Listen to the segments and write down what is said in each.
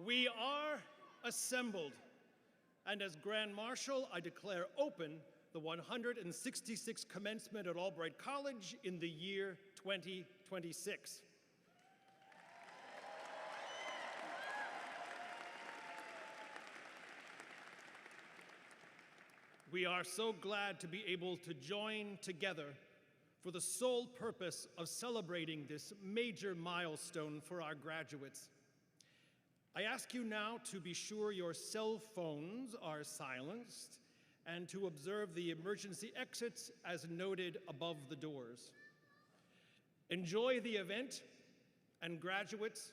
We are assembled, and as Grand Marshal, I declare open the 166th commencement at Albright College in the year 2026. We are so glad to be able to join together for the sole purpose of celebrating this major milestone for our graduates. I ask you now to be sure your cell phones are silenced and to observe the emergency exits as noted above the doors. Enjoy the event, and graduates,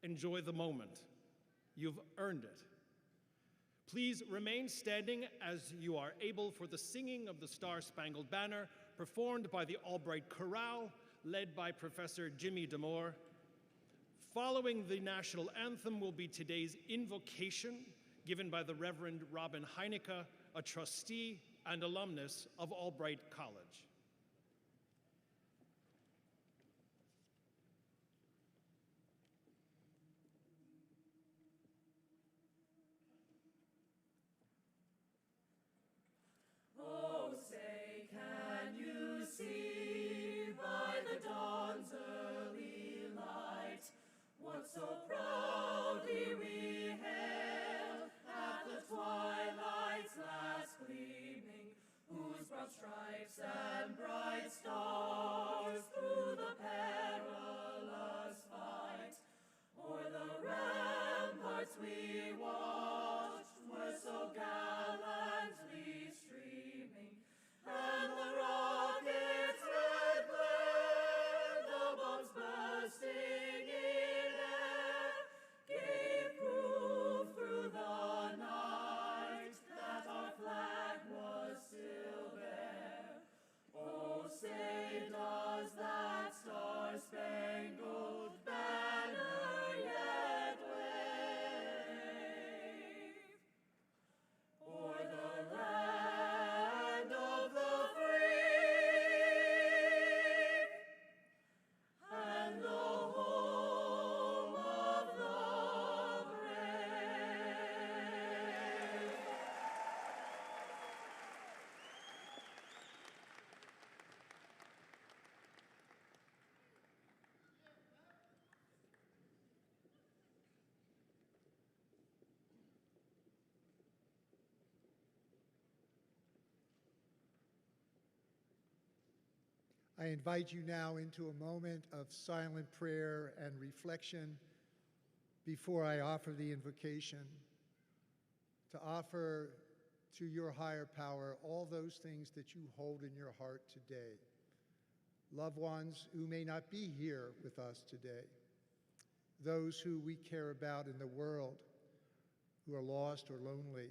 enjoy the moment. You've earned it. Please remain standing as you are able for the singing of the Star-Spangled Banner performed by the Albright Chorale, led by Professor Jimmy Damore. Following the national anthem will be today's Invocation, given by the Reverend Robin Heinecke, a trustee and alumnus of Albright College. Oh, say, can you see by the dawn's early light what so proudly we hailed at the twilight's last gleaming, whose broad stripes and bright stars through the perilous fight o'er the ramparts we watched were so gallantly streaming, and the rockets' red glare, the bombs bursting in air, gave proof through the night that our flag was still there. Oh, say, does that star-spangled banner yet wave o'er the land of the free and the home of the brave? I invite you now into a moment of silent prayer and reflection before I offer the invocation, to offer to your higher power all those things that you hold in your heart today. Loved ones who may not be here with us today, those who we care about in the world who are lost or lonely.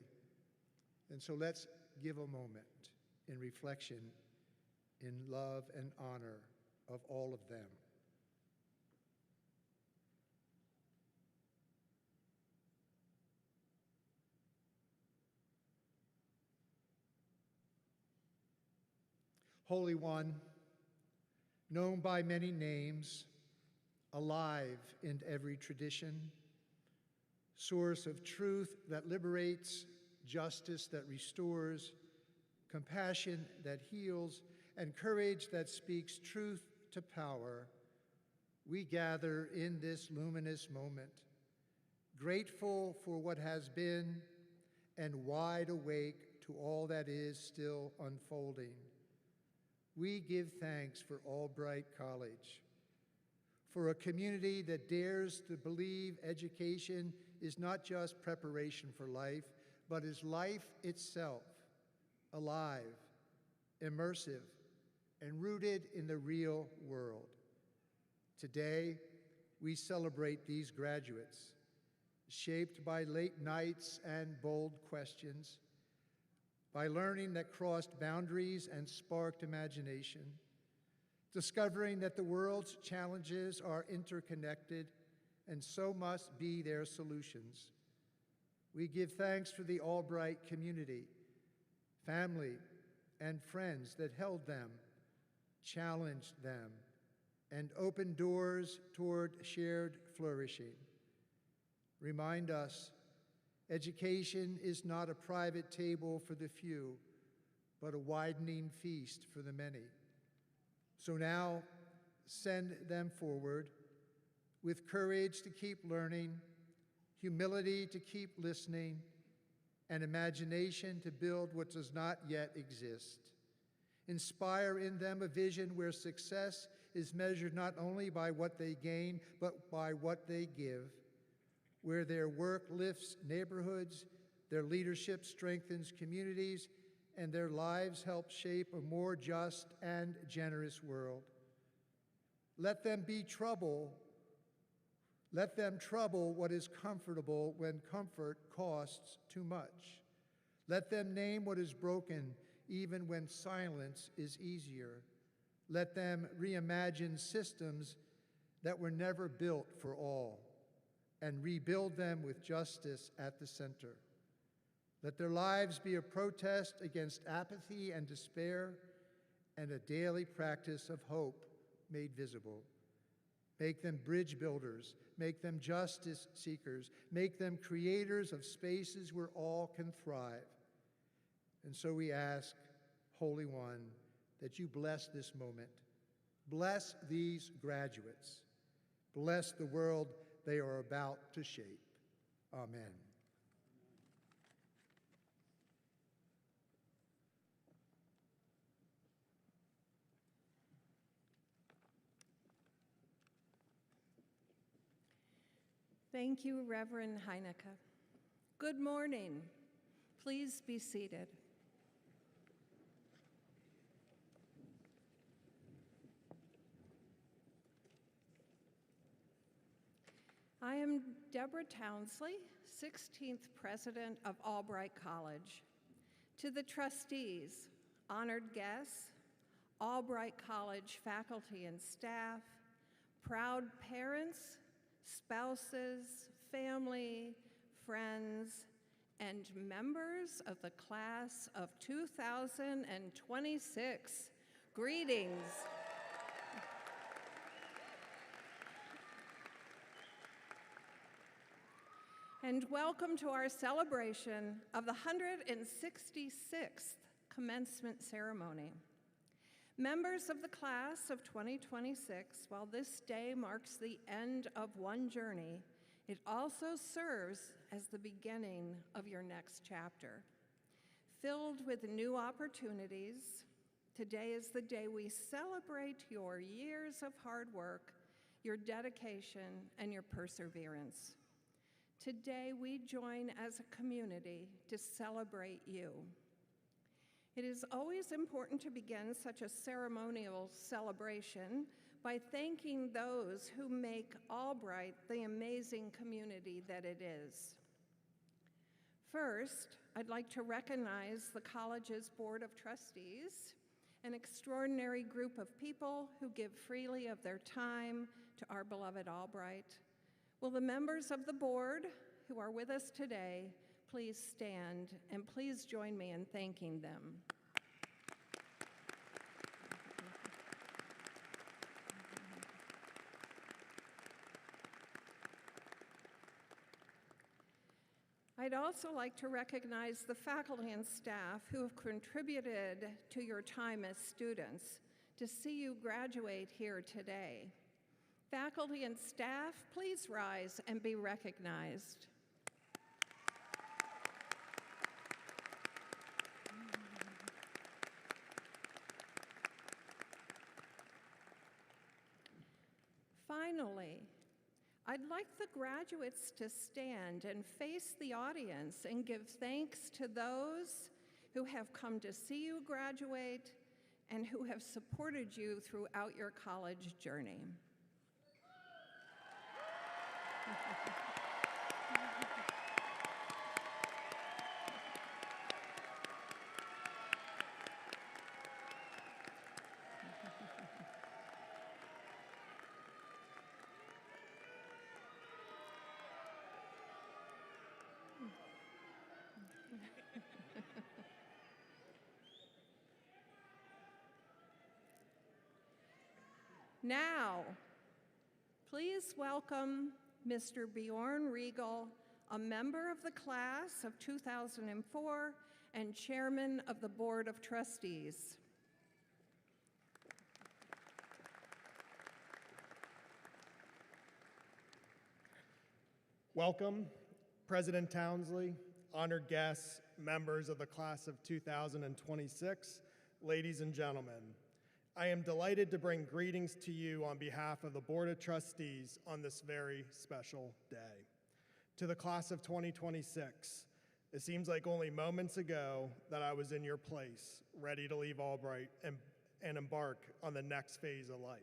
And so let's give a moment in reflection, in love and honor of all of them. Holy One, known by many names, alive in every tradition, source of truth that liberates, justice that restores, compassion that heals, and courage that speaks truth to power, we gather in this luminous moment, grateful for what has been and wide awake to all that is still unfolding. We give thanks for Albright College, for a community that dares to believe education is not just preparation for life, but is life itself, alive, immersive, and rooted in the real world. Today, we celebrate these graduates, shaped by late nights and bold questions, by learning that crossed boundaries and sparked imagination, discovering that the world's challenges are interconnected and so must be their solutions. We give thanks for the Albright community, family, and friends that held them, challenged them, and opened doors toward shared flourishing. Remind us, education is not a private table for the few, but a widening feast for the many. So now, send them forward with courage to keep learning, humility to keep listening, and imagination to build what does not yet exist. Inspire in them a vision where success is measured not only by what they gain, but by what they give, where their work lifts neighborhoods, their leadership strengthens communities, and their lives help shape a more just and generous world. Let them trouble what is comfortable when comfort costs too much. Let them name what is broken even when silence is easier. Let them reimagine systems that were never built for all and rebuild them with justice at the center. Let their lives be a protest against apathy and despair and a daily practice of hope made visible. Make them bridge builders, make them justice seekers, make them creators of spaces where all can thrive. And so we ask, Holy One, that you bless this moment. Bless these graduates. Bless the world they are about to shape. Amen. Thank you, Reverend Heinecke. Good morning. Please be seated. I am Deborah Townsley, 16th President of Albright College. To the trustees, honored guests, Albright College faculty and staff, proud parents, spouses, family, friends, and members of the class of 2026. Greetings. And welcome to our celebration of the 166th commencement ceremony. Members of the class of 2026, while this day marks the end of one journey, it also serves as the beginning of your next chapter. Filled with new opportunities, today is the day we celebrate your years of hard work, your dedication, and your perseverance. Today, we join as a community to celebrate you. It is always important to begin such a ceremonial celebration by thanking those who make Albright the amazing community that it is. First, I'd like to recognize the college's Board of Trustees, an extraordinary group of people who give freely of their time to our beloved Albright. Will the members of the board who are with us today please stand and please join me in thanking them. I'd also like to recognize the faculty and staff who have contributed to your time as students to see you graduate here today. Faculty and staff, please rise and be recognized. Finally, I'd like the graduates to stand and face the audience and give thanks to those who have come to see you graduate and who have supported you throughout your college journey. Now, please welcome Mr. Bjorn Riegel, a member of the class of 2004 and chairman of the Board of Trustees. Welcome, President Townsley, honored guests, members of the class of 2026, ladies and gentlemen. I am delighted to bring greetings to you on behalf of the Board of Trustees on this very special day. To the class of 2026, it seems like only moments ago that I was in your place, ready to leave Albright and embark on the next phase of life.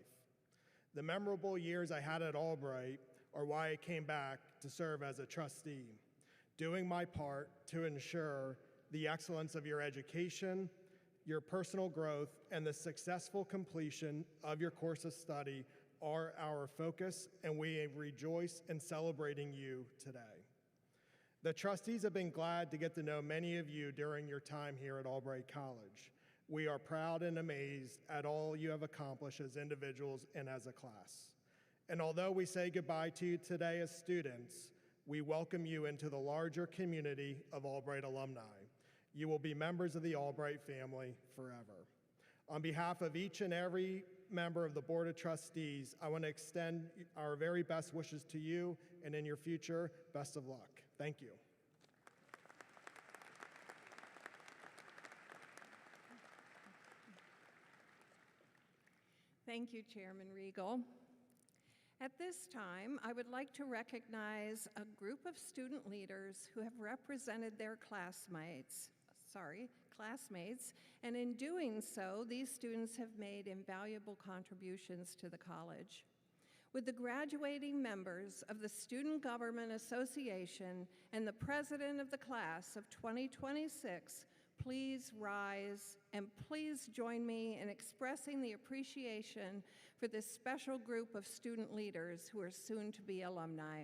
The memorable years I had at Albright are why I came back to serve as a trustee, doing my part to ensure the excellence of your education, your personal growth, and the successful completion of your course of study are our focus, and we rejoice in celebrating you today. The trustees have been glad to get to know many of you during your time here at Albright College. We are proud and amazed at all you have accomplished as individuals and as a class. And although we say goodbye to you today as students, we welcome you into the larger community of Albright alumni. You will be members of the Albright family forever. On behalf of each and every member of the Board of Trustees, I want to extend our very best wishes to you, and in your future, best of luck. Thank you. Thank you, Chairman Riegel. At this time, I would like to recognize a group of student leaders who have represented their classmates, and in doing so, these students have made invaluable contributions to the college. Would the graduating members of the Student Government Association and the president of the class of 2026 please rise and please join me in expressing the appreciation for this special group of student leaders who are soon to be alumni.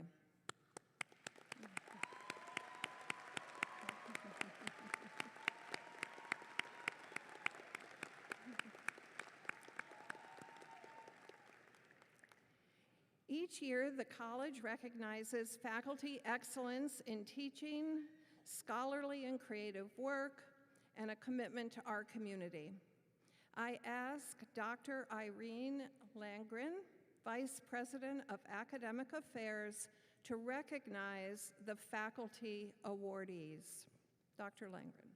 Each year, the college recognizes faculty excellence in teaching, scholarly and creative work, and a commitment to our community. I ask Dr. Irene Landgren, Vice President of Academic Affairs, to recognize the faculty awardees. Dr. Landgren.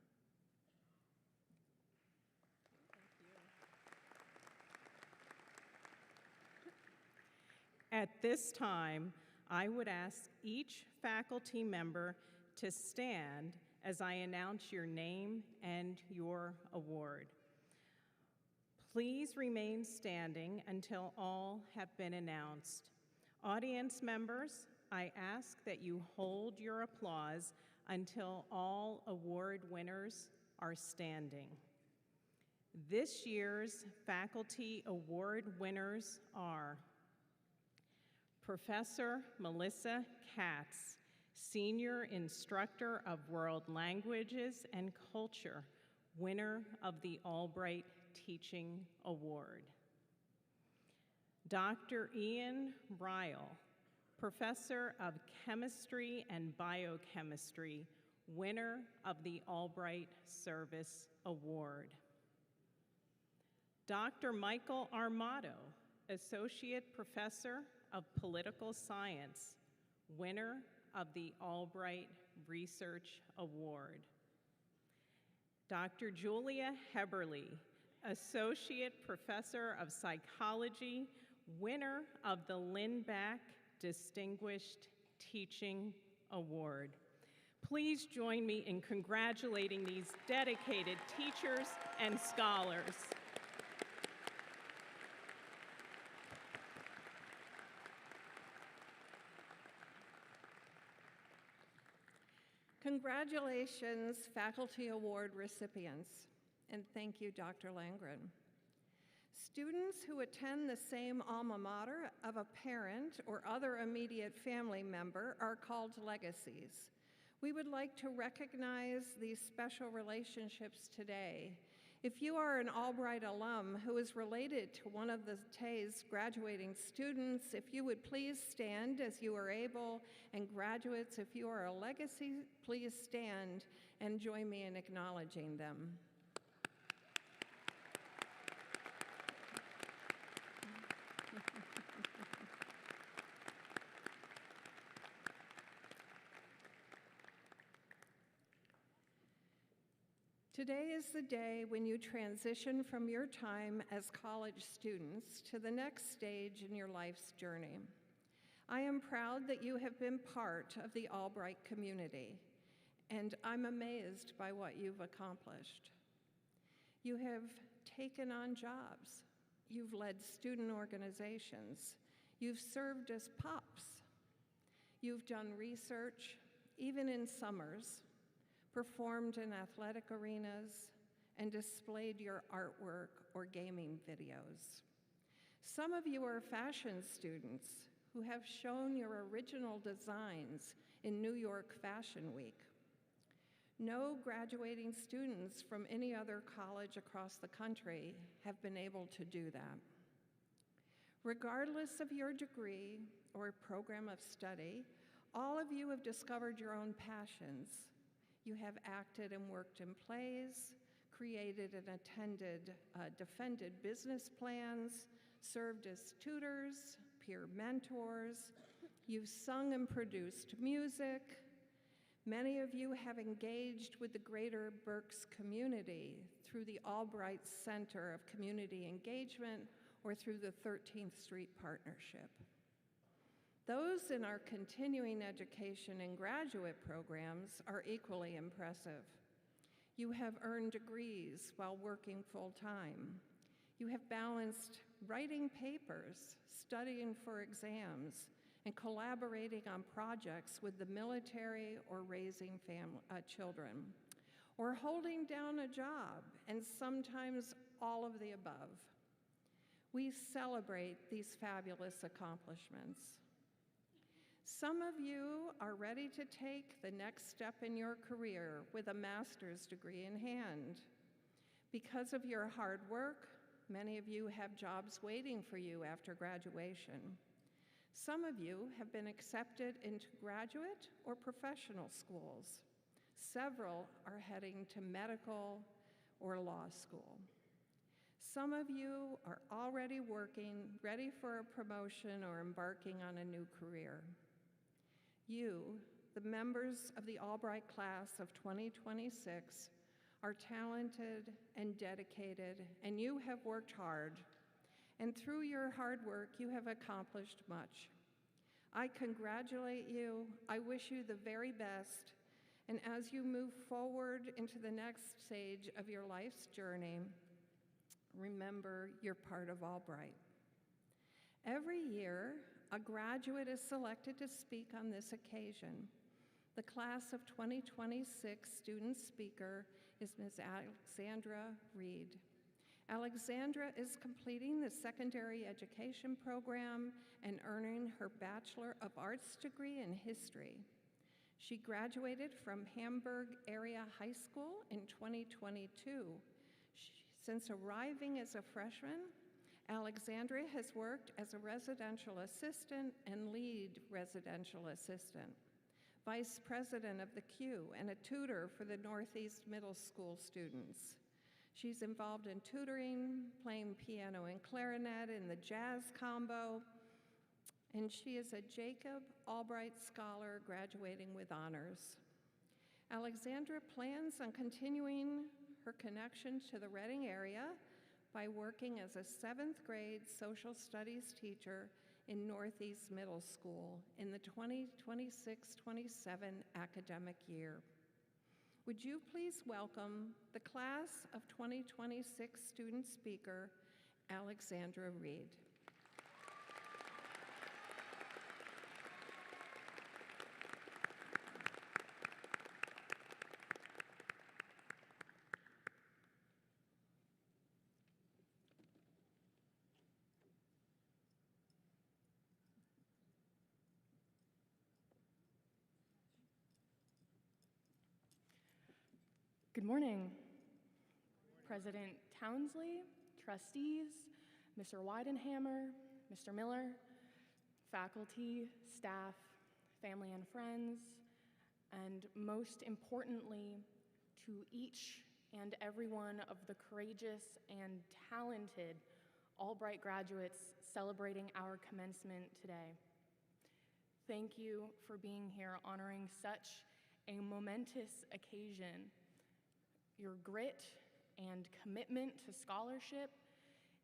At this time, I would ask each faculty member to stand as I announce your name and your award. Please remain standing until all have been announced. Audience members, I ask that you hold your applause until all award winners are standing. This year's faculty award winners are Professor Melissa Katz, Senior Instructor of World Languages and Culture, winner of the Albright Teaching Award. Dr. Ian Ryle, Professor of Chemistry and Biochemistry, winner of the Albright Service Award. Dr. Michael Armato, Associate Professor of Political Science, winner of the Albright Research Award. Dr. Julia Heberly, Associate Professor of Psychology, winner of the Lindback Distinguished Teaching Award. Please join me in congratulating these dedicated teachers and scholars. Congratulations, Faculty Award recipients, and thank you, Dr. Landgren. Students who attend the same alma mater of a parent or other immediate family member are called legacies. We would like to recognize these special relationships today If you are an Albright alum who is related to one of the TAY's graduating students, if you would please stand as you are able, and graduates, if you are a legacy, please stand and join me in acknowledging them. Today is the day when you transition from your time as college students to the next stage in your life's journey. I am proud that you have been part of the Albright community, and I'm amazed by what you've accomplished. You have taken on jobs. You've led student organizations. You've served as pops. You've done research, even in summers, performed in athletic arenas, and displayed your artwork or gaming videos. Some of you are fashion students who have shown your original designs in New York Fashion Week. No graduating students from any other college across the country have been able to do that. Regardless of your degree or program of study, all of you have discovered your own passions. You have acted and worked in plays, created and defended business plans, served as tutors, peer mentors. You've sung and produced music. Many of you have engaged with the greater Berks community through the Albright Center of Community Engagement or through the 13th Street Partnership. Those in our continuing education and graduate programs are equally impressive. You have earned degrees while working full-time. You have balanced writing papers, studying for exams, and collaborating on projects with the military or raising children, or holding down a job, and sometimes all of the above. We celebrate these fabulous accomplishments. Some of you are ready to take the next step in your career with a master's degree in hand. Because of your hard work, many of you have jobs waiting for you after graduation. Some of you have been accepted into graduate or professional schools. Several are heading to medical or law school. Some of you are already working, ready for a promotion or embarking on a new career. You, the members of the Albright class of 2026, are talented and dedicated, and you have worked hard. And through your hard work, you have accomplished much. I congratulate you. I wish you the very best. And as you move forward into the next stage of your life's journey, remember you're part of Albright. Every year, a graduate is selected to speak on this occasion. The class of 2026 student speaker is Ms. Alexandra Reed. Alexandra is completing the secondary education program and earning her Bachelor of Arts degree in history. She graduated from Hamburg Area High School in 2022. Since arriving as a freshman, Alexandra has worked as a residential assistant and lead residential assistant, vice president of the Q, and a tutor for the Northeast Middle School students. She's involved in tutoring, playing piano and clarinet in the jazz combo, and she is a Jacob Albright Scholar graduating with honors. Alexandra plans on continuing her connection to the Reading area by working as a 7th grade social studies teacher in Northeast Middle School in the 2026-27 academic year. Would you please welcome the class of 2026 student speaker, Alexandra Reed. Good morning, President Townsley, trustees, Mr. Weidenhammer, Mr. Miller, faculty, staff, family and friends, and most importantly, to each and every one of the courageous and talented Albright graduates celebrating our commencement today. Thank you for being here honoring such a momentous occasion. Your grit and commitment to scholarship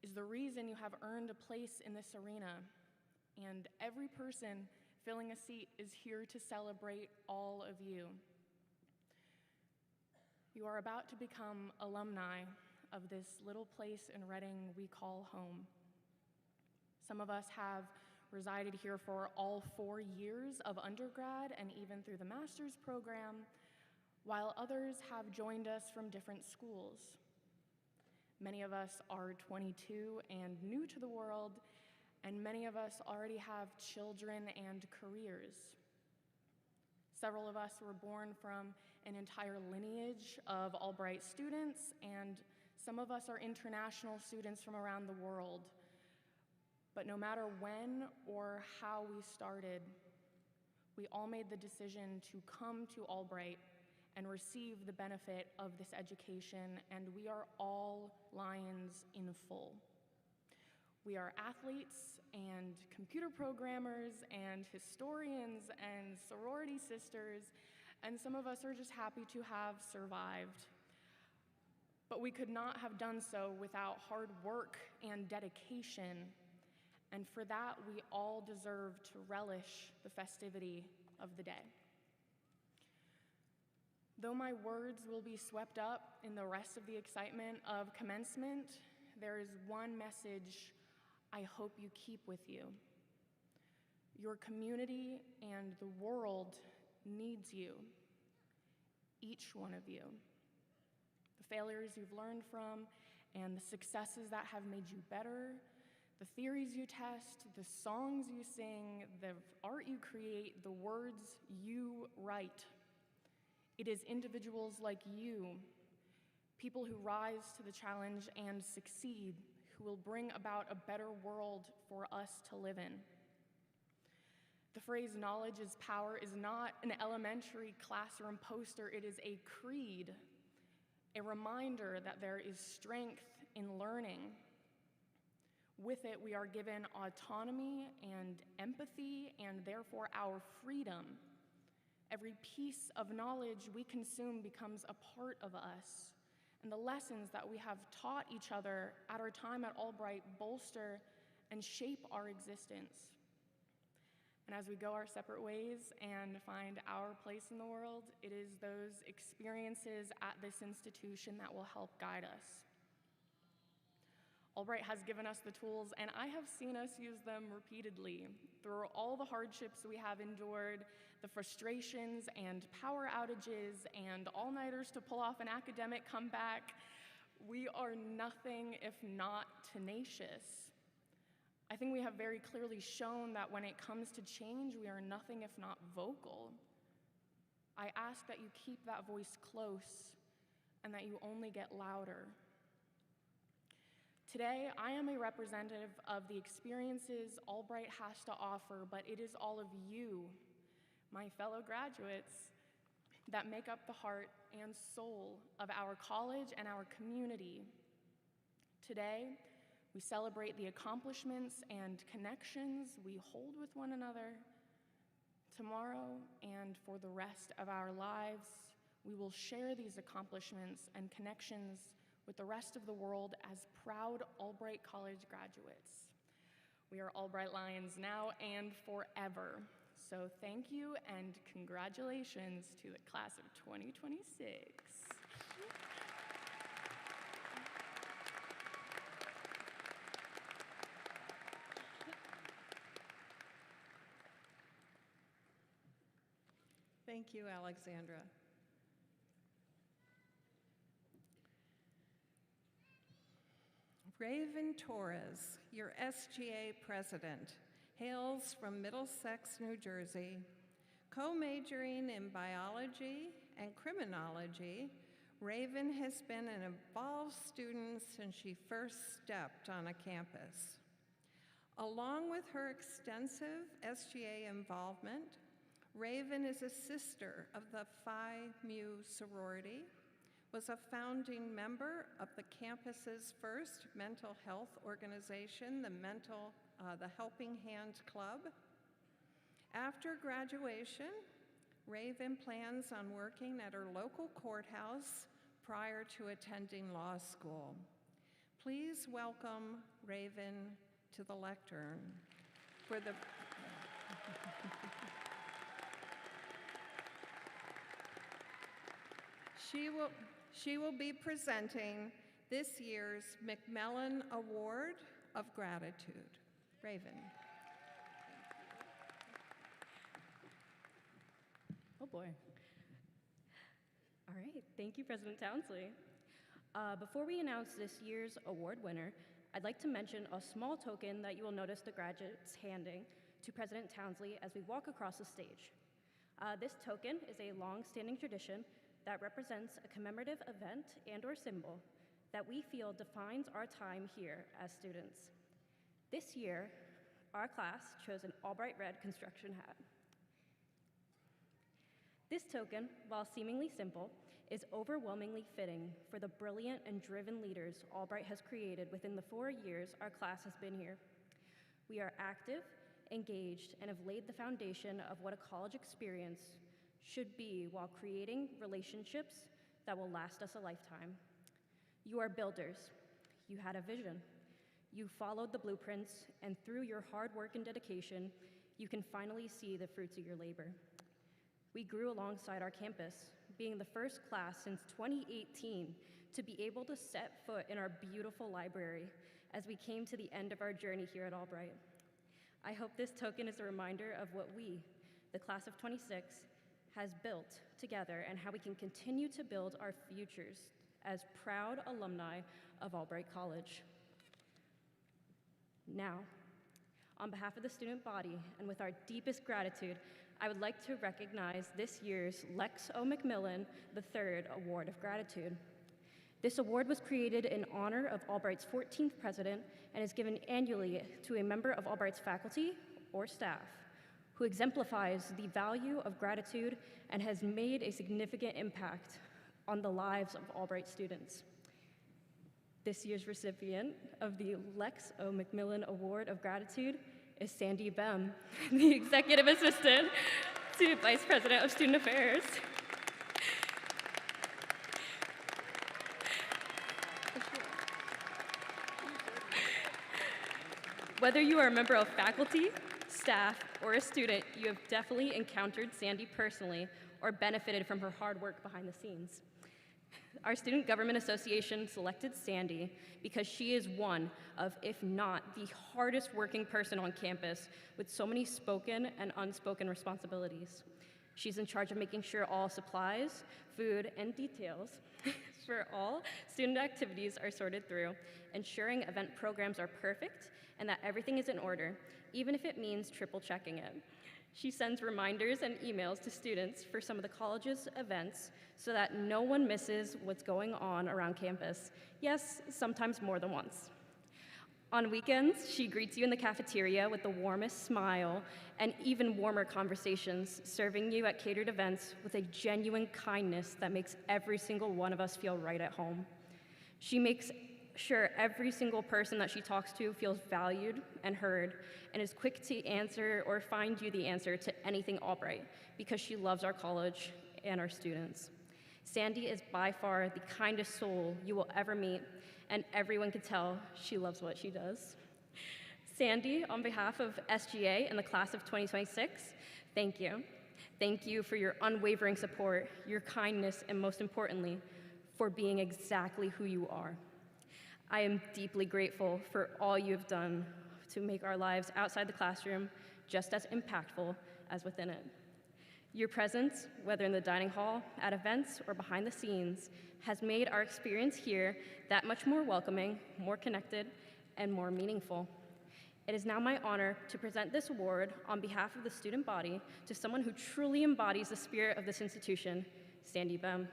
is the reason you have earned a place in this arena, and every person filling a seat is here to celebrate all of you. You are about to become alumni of this little place in Reading we call home. Some of us have resided here for all 4 years of undergrad and even through the master's program, while others have joined us from different schools. Many of us are 22 and new to the world, and many of us already have children and careers. Several of us were born from an entire lineage of Albright students, and some of us are international students from around the world. But no matter when or how we started, we all made the decision to come to Albright and receive the benefit of this education, and we are all Lions in full. We are athletes and computer programmers and historians and sorority sisters, and some of us are just happy to have survived. But we could not have done so without hard work and dedication, and for that we all deserve to relish the festivity of the day. Though my words will be swept up in the rest of the excitement of commencement, there is one message I hope you keep with you. Your community and the world needs you, each one of you. The failures you've learned from and the successes that have made you better, the theories you test, the songs you sing, the art you create, the words you write. It is individuals like you, people who rise to the challenge and succeed, who will bring about a better world for us to live in. The phrase "knowledge is power" is not an elementary classroom poster, it is a creed, a reminder that there is strength in learning. With it, we are given autonomy and empathy, and therefore our freedom. Every piece of knowledge we consume becomes a part of us, and the lessons that we have taught each other at our time at Albright bolster and shape our existence. And as we go our separate ways and find our place in the world, it is those experiences at this institution that will help guide us. Albright has given us the tools, and I have seen us use them repeatedly. Through all the hardships we have endured, the frustrations and power outages and all-nighters to pull off an academic comeback, we are nothing if not tenacious. I think we have very clearly shown that when it comes to change, we are nothing if not vocal. I ask that you keep that voice close and that you only get louder. Today, I am a representative of the experiences Albright has to offer, but it is all of you, my fellow graduates, that make up the heart and soul of our college and our community. Today, we celebrate the accomplishments and connections we hold with one another. Tomorrow, and for the rest of our lives, we will share these accomplishments and connections with the rest of the world as proud Albright College graduates. We are Albright Lions now and forever. So thank you and congratulations to the class of 2026. Thank you, Alexandra. Raven Torres, your SGA president, hails from Middlesex, New Jersey. Co-majoring in biology and criminology, Raven has been an involved student since she first stepped on a campus. Along with her extensive SGA involvement, Raven is a sister of the Phi Mu sorority, was a founding member of the campus's first mental health organization, the Helping Hand Club. After graduation, Raven plans on working at her local courthouse prior to attending law school. Please welcome Raven to the lectern for the She will be presenting this year's McMillan Award of Gratitude. Raven. Oh boy. All right, thank you, President Townsley. Before we announce this year's award winner, I'd like to mention a small token that you will notice the graduates handing to President Townsley as we walk across the stage. This token is a long-standing tradition that represents a commemorative event and/or symbol that we feel defines our time here as students. This year, our class chose an Albright red construction hat. This token, while seemingly simple, is overwhelmingly fitting for the brilliant and driven leaders Albright has created within the 4 years our class has been here. We are active, engaged, and have laid the foundation of what a college experience should be while creating relationships that will last us a lifetime. You are builders. You had a vision. You followed the blueprints, and through your hard work and dedication, you can finally see the fruits of your labor. We grew alongside our campus, being the first class since 2018 to be able to set foot in our beautiful library as we came to the end of our journey here at Albright. I hope this token is a reminder of what we, the class of 26, has built together and how we can continue to build our futures as proud alumni of Albright College. Now, on behalf of the student body and with our deepest gratitude, I would like to recognize this year's Lex O. McMillan III Award of Gratitude. This award was created in honor of Albright's 14th president and is given annually to a member of Albright's faculty or staff who exemplifies the value of gratitude and has made a significant impact on the lives of Albright students. This year's recipient of the Lex O. McMillan Award of Gratitude is Sandy Bem, the Executive Assistant to Vice President of Student Affairs. Whether you are a member of faculty, staff, or a student, you have definitely encountered Sandy personally or benefited from her hard work behind the scenes. Our Student Government Association selected Sandy because she is one of, if not the hardest working person on campus with so many spoken and unspoken responsibilities. She's in charge of making sure all supplies, food, and details for all student activities are sorted through, ensuring event programs are perfect and that everything is in order, even if it means triple checking it. She sends reminders and emails to students for some of the college's events so that no one misses what's going on around campus. Yes, sometimes more than once. On weekends, she greets you in the cafeteria with the warmest smile and even warmer conversations, serving you at catered events with a genuine kindness that makes every single one of us feel right at home. She makes sure every single person that she talks to feels valued and heard and is quick to answer or find you the answer to anything Albright because she loves our college and our students. Sandy is by far the kindest soul you will ever meet, and everyone can tell she loves what she does. Sandy, on behalf of SGA and the class of 2026, thank you. Thank you for your unwavering support, your kindness, and most importantly, for being exactly who you are. I am deeply grateful for all you have done to make our lives outside the classroom just as impactful as within it. Your presence, whether in the dining hall, at events, or behind the scenes, has made our experience here that much more welcoming, more connected, and more meaningful. It is now my honor to present this award on behalf of the student body to someone who truly embodies the spirit of this institution, Sandy Bem.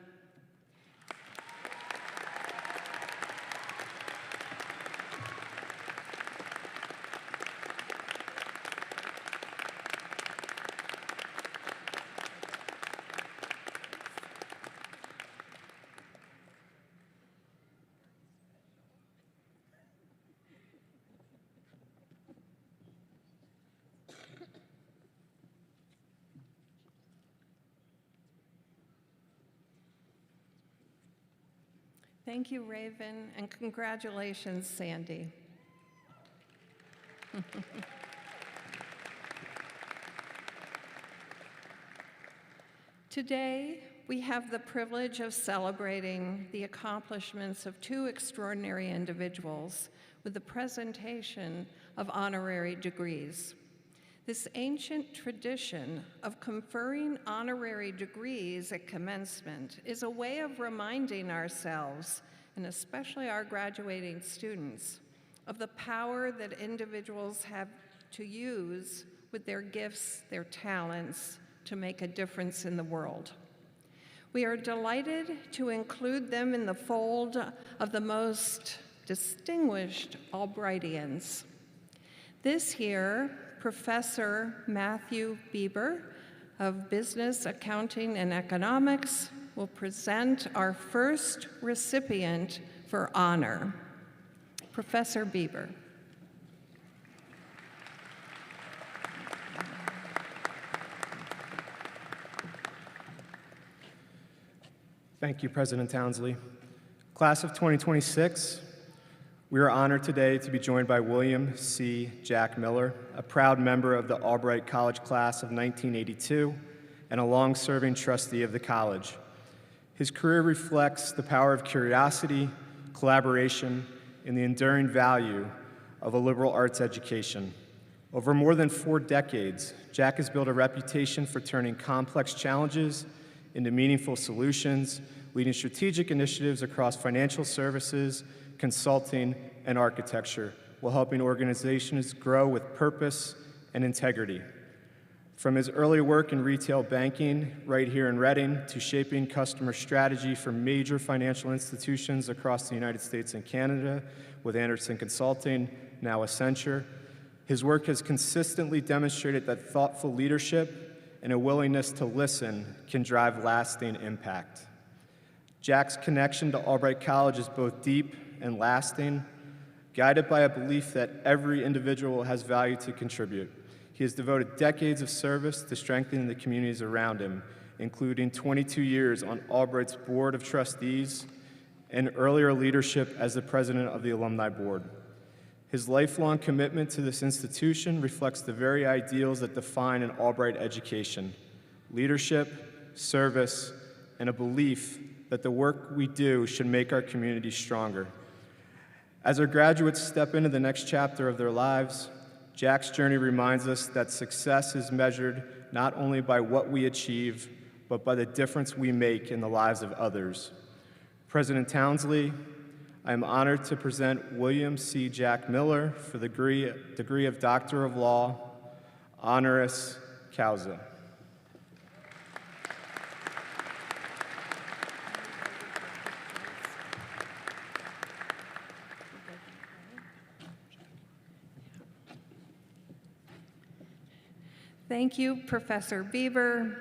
Thank you, Raven, and congratulations, Sandy. Today, we have the privilege of celebrating the accomplishments of two extraordinary individuals with the presentation of honorary degrees. This ancient tradition of conferring honorary degrees at commencement is a way of reminding ourselves, and especially our graduating students, of the power that individuals have to use with their gifts, their talents, to make a difference in the world. We are delighted to include them in the fold of the most distinguished Albrightians. This year, Professor Matthew Bieber of Business, Accounting, and Economics will present our first recipient for honor. Professor Bieber. Thank you, President Townsley. Class of 2026, we are honored today to be joined by William C. Jack Miller, a proud member of the Albright College class of 1982 and a long-serving trustee of the college. His career reflects the power of curiosity, collaboration, and the enduring value of a liberal arts education. Over more than 4 decades, Jack has built a reputation for turning complex challenges into meaningful solutions, leading strategic initiatives across financial services, consulting, and architecture, while helping organizations grow with purpose and integrity. From his early work in retail banking right here in Reading to shaping customer strategy for major financial institutions across the United States and Canada with Anderson Consulting, now Accenture, his work has consistently demonstrated that thoughtful leadership and a willingness to listen can drive lasting impact. Jack's connection to Albright College is both deep and lasting, guided by a belief that every individual has value to contribute. He has devoted decades of service to strengthening the communities around him, including 22 years on Albright's Board of Trustees and earlier leadership as the president of the Alumni Board. His lifelong commitment to this institution reflects the very ideals that define an Albright education: leadership, service, and a belief that the work we do should make our community stronger. As our graduates step into the next chapter of their lives, Jack's journey reminds us that success is measured not only by what we achieve, but by the difference we make in the lives of others. President Townsley, I am honored to present William C. Jack Miller for the degree of Doctor of Law, honoris causa. Thank you, Professor Bieber.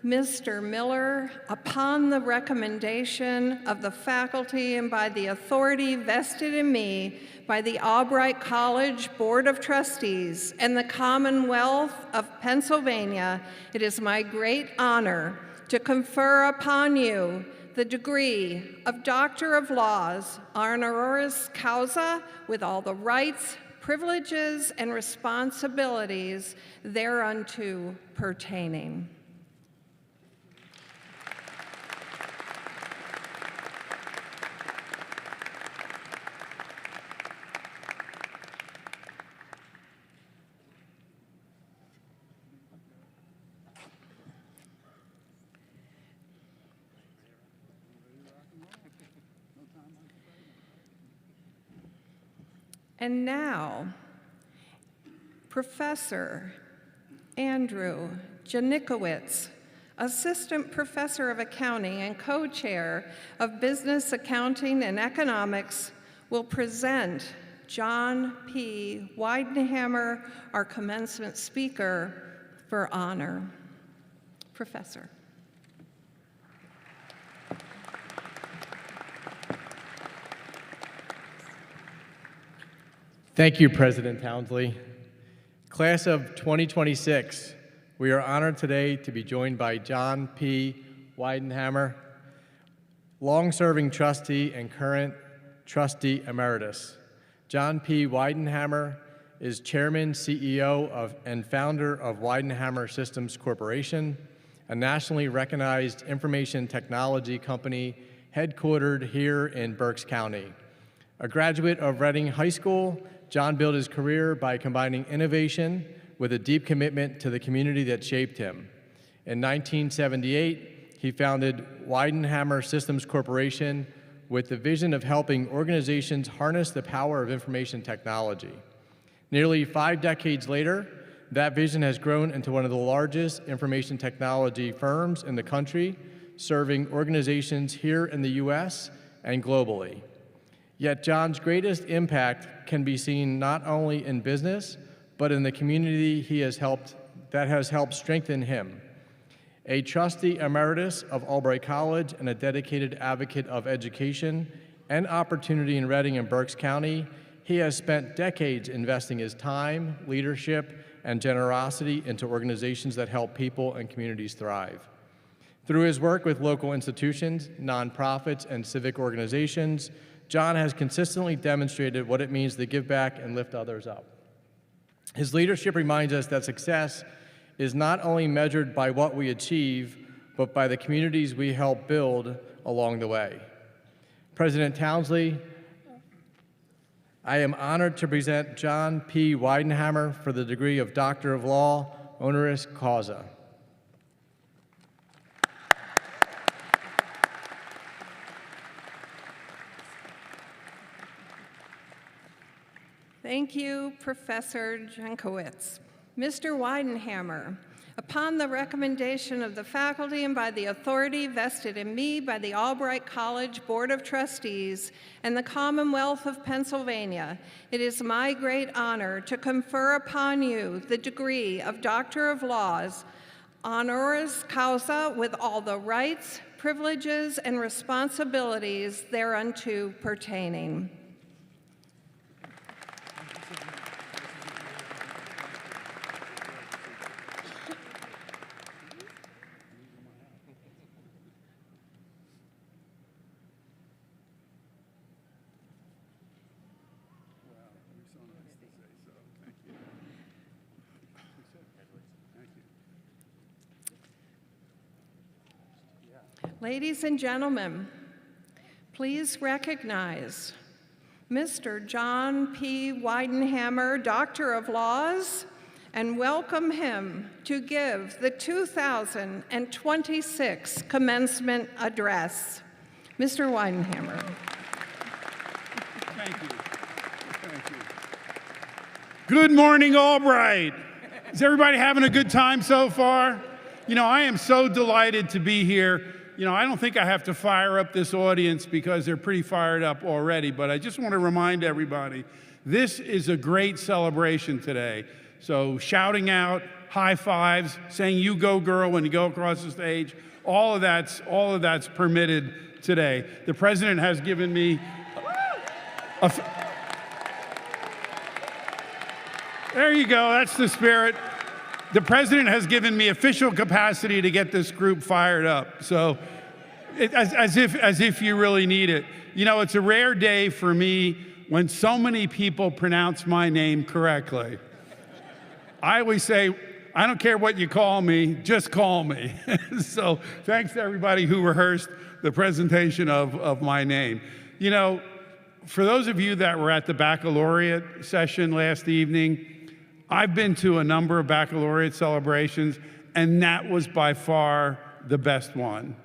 Mr. Miller, upon the recommendation of the faculty and by the authority vested in me by the Albright College Board of Trustees and the Commonwealth of Pennsylvania, it is my great honor to confer upon you the degree of Doctor of Laws, honoris causa, with all the rights, privileges, and responsibilities thereunto pertaining. And now, Professor Andrew Janikowicz, Assistant Professor of Accounting and Co-Chair of Business, Accounting, and Economics, will present John P. Weidenhammer, our commencement speaker, for honor. Professor. Thank you, President Townsley. Class of 2026, we are honored today to be joined by John P. Weidenhammer. long-serving trustee and current trustee emeritus. John P. Weidenhammer is chairman, CEO and founder of Weidenhammer Systems Corporation, a nationally recognized information technology company headquartered here in Berks County. A graduate of Reading High School, John built his career by combining innovation with a deep commitment to the community that shaped him. In 1978, he founded Weidenhammer Systems Corporation with the vision of helping organizations harness the power of information technology. Nearly 5 decades later, that vision has grown into one of the largest information technology firms in the country, serving organizations here in the US and globally. Yet John's greatest impact can be seen not only in business, but in the community that has helped strengthen him. A trustee emeritus of Albright College and a dedicated advocate of education and opportunity in Reading and Berks County, he has spent decades investing his time, leadership, and generosity into organizations that help people and communities thrive. Through his work with local institutions, nonprofits, and civic organizations, John has consistently demonstrated what it means to give back and lift others up. His leadership reminds us that success is not only measured by what we achieve, but by the communities we help build along the way. President Townsley, I am honored to present John P. Weidenhammer for the degree of Doctor of Law, honoris causa. Thank you, Professor Jankowitz. Mr. Weidenhammer, upon the recommendation of the faculty and by the authority vested in me by the Albright College Board of Trustees and the Commonwealth of Pennsylvania, it is my great honor to confer upon you the degree of Doctor of Laws, honoris causa, with all the rights, privileges, and responsibilities thereunto pertaining. Ladies and gentlemen, please recognize Mr. John P. Weidenhammer, Doctor of Laws, and welcome him to give the 2026 commencement address. Mr. Weidenhammer. Thank you. Thank you. Good morning, Albright. Is everybody having a good time so far? You know, I am so delighted to be here. You know, I don't think I have to fire up this audience because they're pretty fired up already, but I just want to remind everybody, this is a great celebration today. So shouting out, high fives, saying "you go girl" when you go across the stage, all of that's permitted today. The president has given me there you go, that's the spirit. The president has given me official capacity to get this group fired up. So, as if you really need it. You know, it's a rare day for me when so many people pronounce my name correctly. I always say, I don't care what you call me, just call me. So thanks to everybody who rehearsed the presentation of my name. You know, for those of you that were at the baccalaureate session last evening, I've been to a number of baccalaureate celebrations, and that was by far the best one.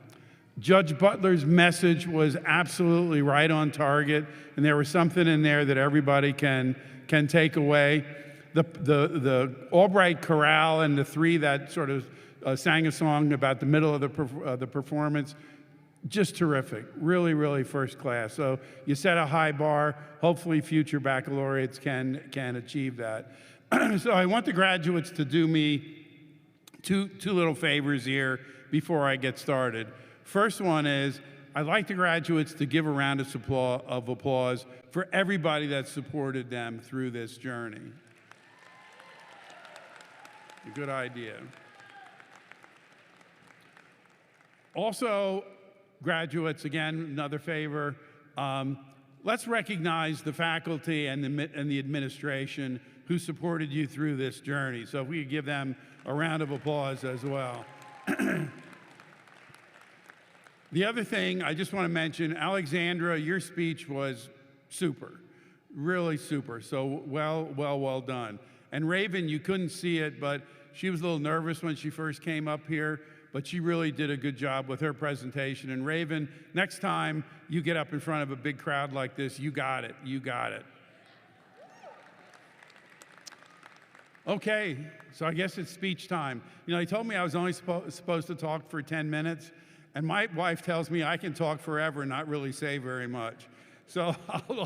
Judge Butler's message was absolutely right on target, and there was something in there that everybody can take away. The Albright Chorale and the three that sort of sang a song about the middle of the performance, just terrific, really, really first class. So you set a high bar. Hopefully future baccalaureates can achieve that. So I want the graduates to do me two little favors here before I get started. First one is, I'd like the graduates to give a round of applause for everybody that supported them through this journey. A good idea. Also, graduates, again, another favor. Let's recognize the faculty and the administration who supported you through this journey. So if we could give them a round of applause as well. The other thing I just want to mention, Alexandra, your speech was super, really super. So well done. And Raven, you couldn't see it, but she was a little nervous when she first came up here, but she really did a good job with her presentation. And Raven, next time you get up in front of a big crowd like this, you got it, you got it. Okay, so I guess it's speech time. You know, they told me I was only supposed to talk for 10 minutes, and my wife tells me I can talk forever and not really say very much. So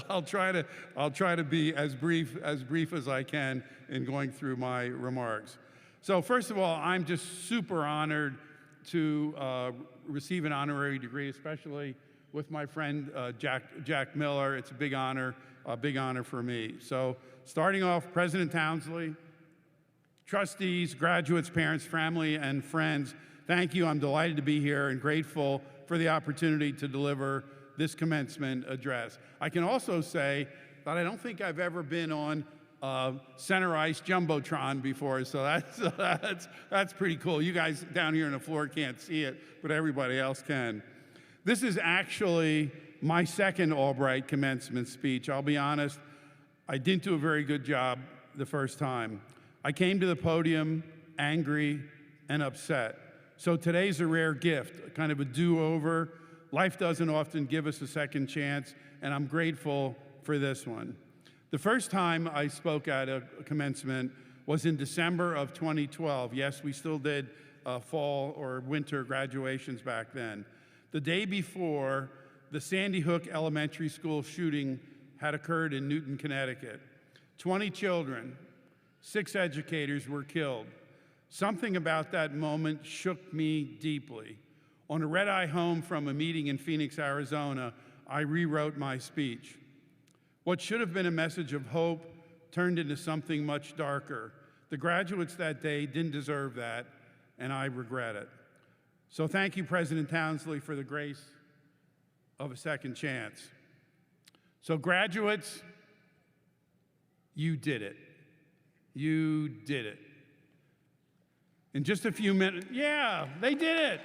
I'll try to be as brief as I can in going through my remarks. So first of all, I'm just super honored to receive an honorary degree, especially with my friend Jack Miller. It's a big honor for me. So starting off, President Townsley, trustees, graduates, parents, family, and friends, thank you. I'm delighted to be here and grateful for the opportunity to deliver this commencement address. I can also say that I don't think I've ever been on center ice jumbotron before, so that's pretty cool. You guys down here on the floor can't see it, but everybody else can. This is actually my second Albright commencement speech. I'll be honest, I didn't do a very good job the first time. I came to the podium angry and upset. So today's a rare gift, kind of a do-over. Life doesn't often give us a second chance, and I'm grateful for this one. The first time I spoke at a commencement was in December of 2012. Yes, we still did fall or winter graduations back then. The day before, the Sandy Hook Elementary School shooting had occurred in Newton, Connecticut. 20 children, 6 educators were killed. Something about that moment shook me deeply. On a red-eye home from a meeting in Phoenix, Arizona, I rewrote my speech. What should have been a message of hope turned into something much darker. The graduates that day didn't deserve that, and I regret it. So thank you, President Townsley, for the grace of a second chance. So graduates, you did it. You did it. In just a few minutes, yeah, they did it.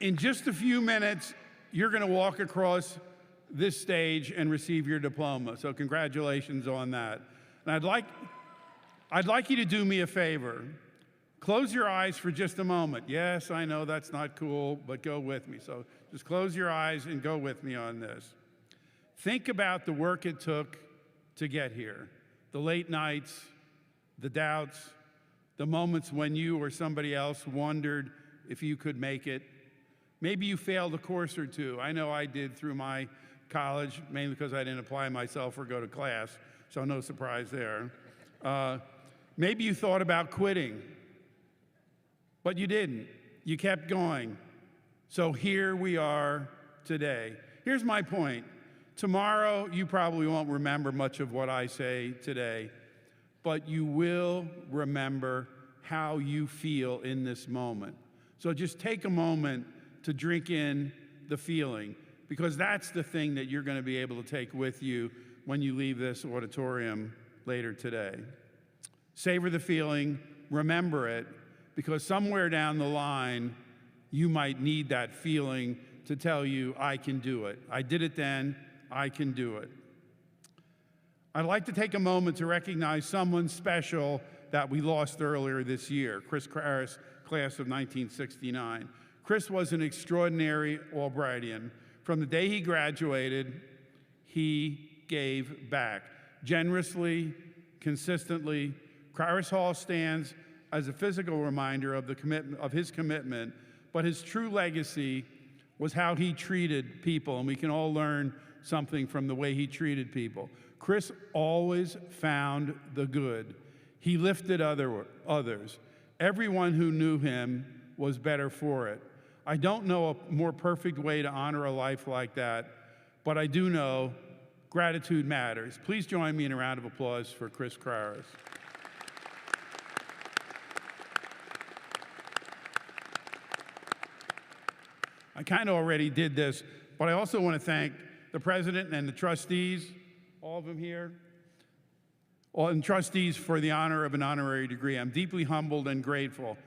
In just a few minutes, you're going to walk across this stage and receive your diploma. So congratulations on that. And I'd like you to do me a favor. Close your eyes for just a moment. Yes, I know that's not cool, but go with me. So just close your eyes and go with me on this. Think about the work it took to get here. The late nights, the doubts, the moments when you or somebody else wondered if you could make it. Maybe you failed a course or two. I know I did through my college, mainly because I didn't apply myself or go to class, so no surprise there. Maybe you thought about quitting, but you didn't. You kept going. So here we are today. Here's my point. Tomorrow, you probably won't remember much of what I say today, but you will remember how you feel in this moment. So just take a moment to drink in the feeling, because that's the thing that you're going to be able to take with you when you leave this auditorium later today. Savor the feeling, remember it, because somewhere down the line, you might need that feeling to tell you, I can do it. I did it then, I can do it. I'd like to take a moment to recognize someone special that we lost earlier this year, Chris Kraris, class of 1969. Chris was an extraordinary Albrightian. From the day he graduated, he gave back. Generously, consistently, Kraris Hall stands as a physical reminder of his commitment, but his true legacy was how he treated people, and we can all learn something from the way he treated people. Chris always found the good. He lifted others. Everyone who knew him was better for it. I don't know a more perfect way to honor a life like that, but I do know gratitude matters. Please join me in a round of applause for Chris Kraris. I kind of already did this, but I also want to thank the president and the trustees, all of them here, and trustees for the honor of an honorary degree. I'm deeply humbled and grateful.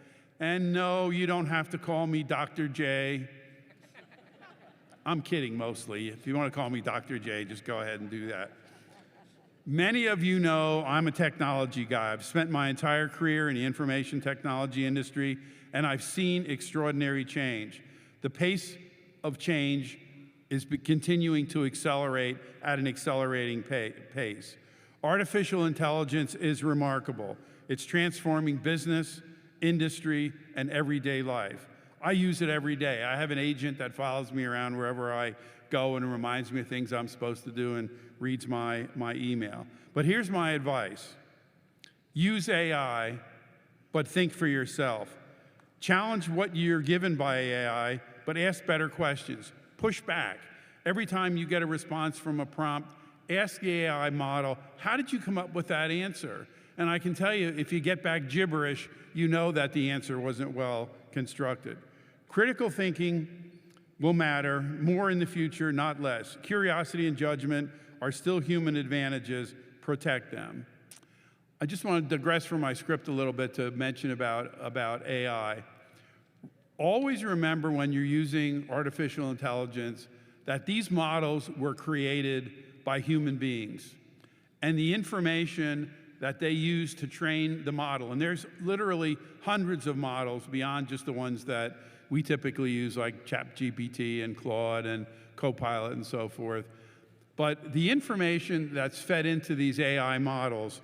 And no, you don't have to call me Dr. J. I'm kidding mostly. If you want to call me Dr. J, just go ahead and do that. Many of you know I'm a technology guy. I've spent my entire career in the information technology industry, and I've seen extraordinary change. The pace of change is continuing to accelerate at an accelerating pace. Artificial intelligence is remarkable. It's transforming business, industry, and everyday life. I use it every day. I have an agent that follows me around wherever I go and reminds me of things I'm supposed to do and reads my email. But here's my advice. Use AI, but think for yourself. Challenge what you're given by AI, but ask better questions. Push back. Every time you get a response from a prompt, ask the AI model, how did you come up with that answer? And I can tell you, if you get back gibberish, you know that the answer wasn't well constructed. Critical thinking will matter more in the future, not less. Curiosity and judgment are still human advantages. Protect them. I just want to digress from my script a little bit to mention about AI. Always remember when you're using artificial intelligence that these models were created by human beings. And the information that they use to train the model, and there's literally hundreds of models beyond just the ones that we typically use, like ChatGPT and Claude and Copilot and so forth. But the information that's fed into these AI models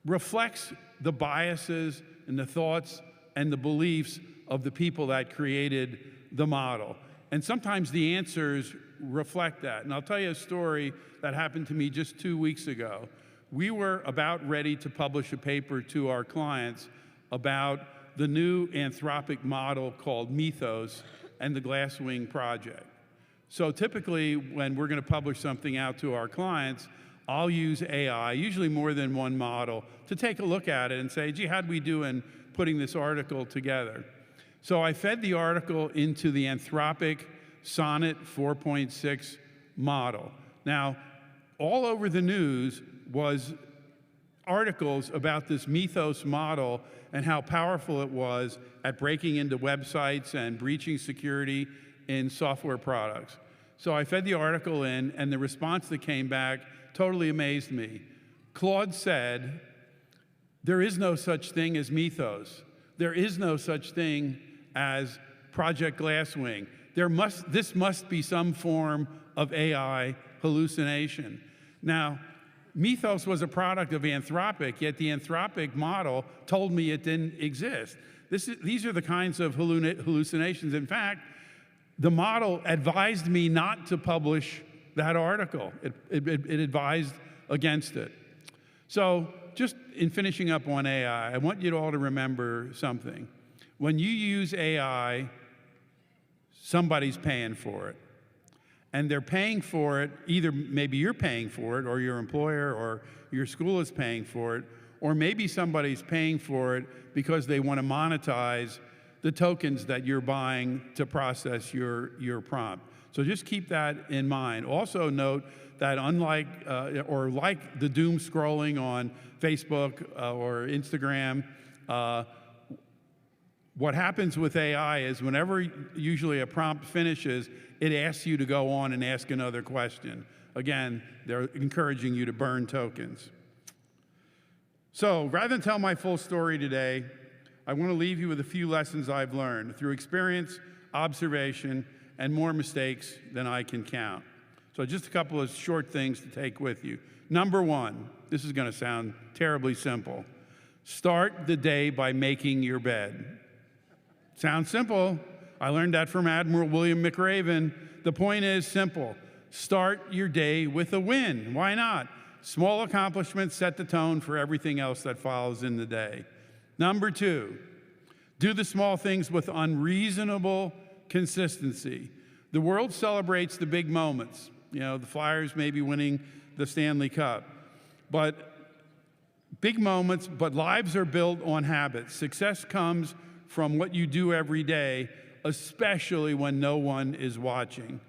reflects the biases and the thoughts and the beliefs of the people that created the model. And sometimes the answers reflect that. And I'll tell you a story that happened to me just 2 weeks ago. We were about ready to publish a paper to our clients about the new anthropic model called Mythos and the Glasswing Project. So typically, when we're going to publish something out to our clients, I'll use AI, usually more than one model, to take a look at it and say, gee, how'd we do in putting this article together? So I fed the article into the Anthropic Sonnet 4.6 model. Now, all over the news was articles about this Mythos model and how powerful it was at breaking into websites and breaching security in software products. So I fed the article in, and the response that came back totally amazed me. Claude said, there is no such thing as Mythos. There is no such thing as Project Glasswing. This must be some form of AI hallucination. Now, Mythos was a product of Anthropic, yet the Anthropic model told me it didn't exist. These are the kinds of hallucinations. In fact, the model advised me not to publish that article. It advised against it. So just in finishing up on AI, I want you all to remember something. When you use AI, somebody's paying for it. And they're paying for it, either maybe you're paying for it, or your employer or your school is paying for it, or maybe somebody's paying for it because they want to monetize the tokens that you're buying to process your prompt. So just keep that in mind. Also note that unlike, or like the doom scrolling on Facebook or Instagram, what happens with AI is whenever usually a prompt finishes, it asks you to go on and ask another question. Again, they're encouraging you to burn tokens. So rather than tell my full story today, I want to leave you with a few lessons I've learned through experience, observation, and more mistakes than I can count. So just a couple of short things to take with you. Number one, this is going to sound terribly simple. Start the day by making your bed. Sounds simple. I learned that from Admiral William McRaven. The point is simple. Start your day with a win. Why not? Small accomplishments set the tone for everything else that follows in the day. Number two, do the small things with unreasonable consistency. The world celebrates the big moments. You know, the Flyers may be winning the Stanley Cup. But big moments, but lives are built on habits. Success comes from what you do every day especially when no one is watching.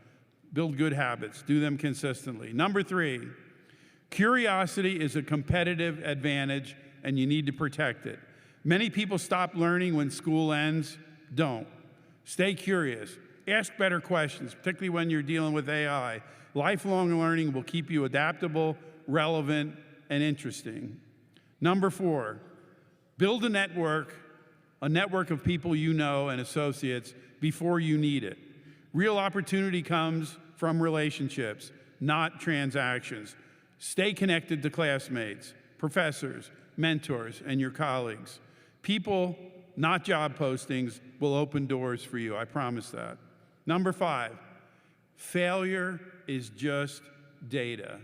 Build good habits. Do them consistently. Number 3, curiosity is a competitive advantage, and you need to protect it. Many people stop learning when school ends. Don't. Stay curious. Ask better questions, particularly when you're dealing with AI. Lifelong learning will keep you adaptable, relevant, and interesting. Number 4, build a network of people you know and associates before you need it. Real opportunity comes from relationships, not transactions. Stay connected to classmates, professors, mentors, and your colleagues. People, not job postings, will open doors for you. I promise that. Number 5, failure is just data.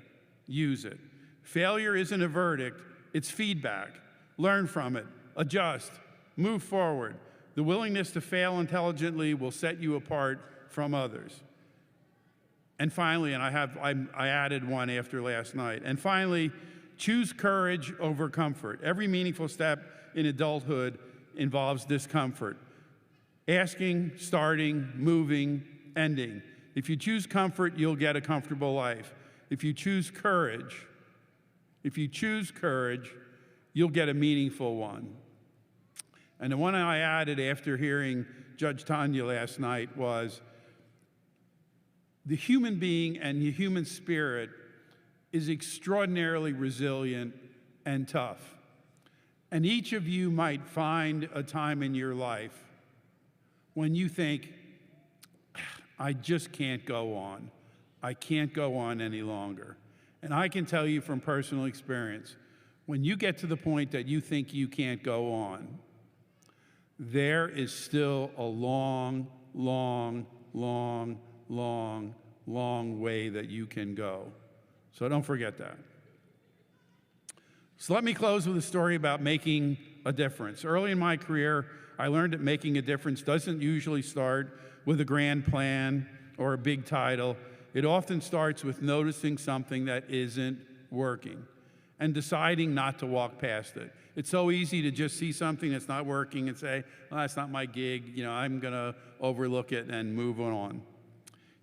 Use it. Failure isn't a verdict, it's feedback. Learn from it, adjust, move forward. The willingness to fail intelligently will set you apart from others. And finally, and I added one after last night, and finally, choose courage over comfort. Every meaningful step in adulthood involves discomfort. Asking, starting, moving, ending. If you choose comfort, you'll get a comfortable life. If you choose courage, you'll get a meaningful one. And the one I added after hearing Judge Tanya last night was, the human being and the human spirit is extraordinarily resilient and tough. And each of you might find a time in your life when you think, I just can't go on. I can't go on any longer. And I can tell you from personal experience, when you get to the point that you think you can't go on, there is still a long, long, long, long, long way that you can go. So don't forget that. So let me close with a story about making a difference. Early in my career, I learned that making a difference doesn't usually start with a grand plan or a big title. It often starts with noticing something that isn't working and deciding not to walk past it. It's so easy to just see something that's not working and say, well, that's not my gig, I'm gonna overlook it and move on.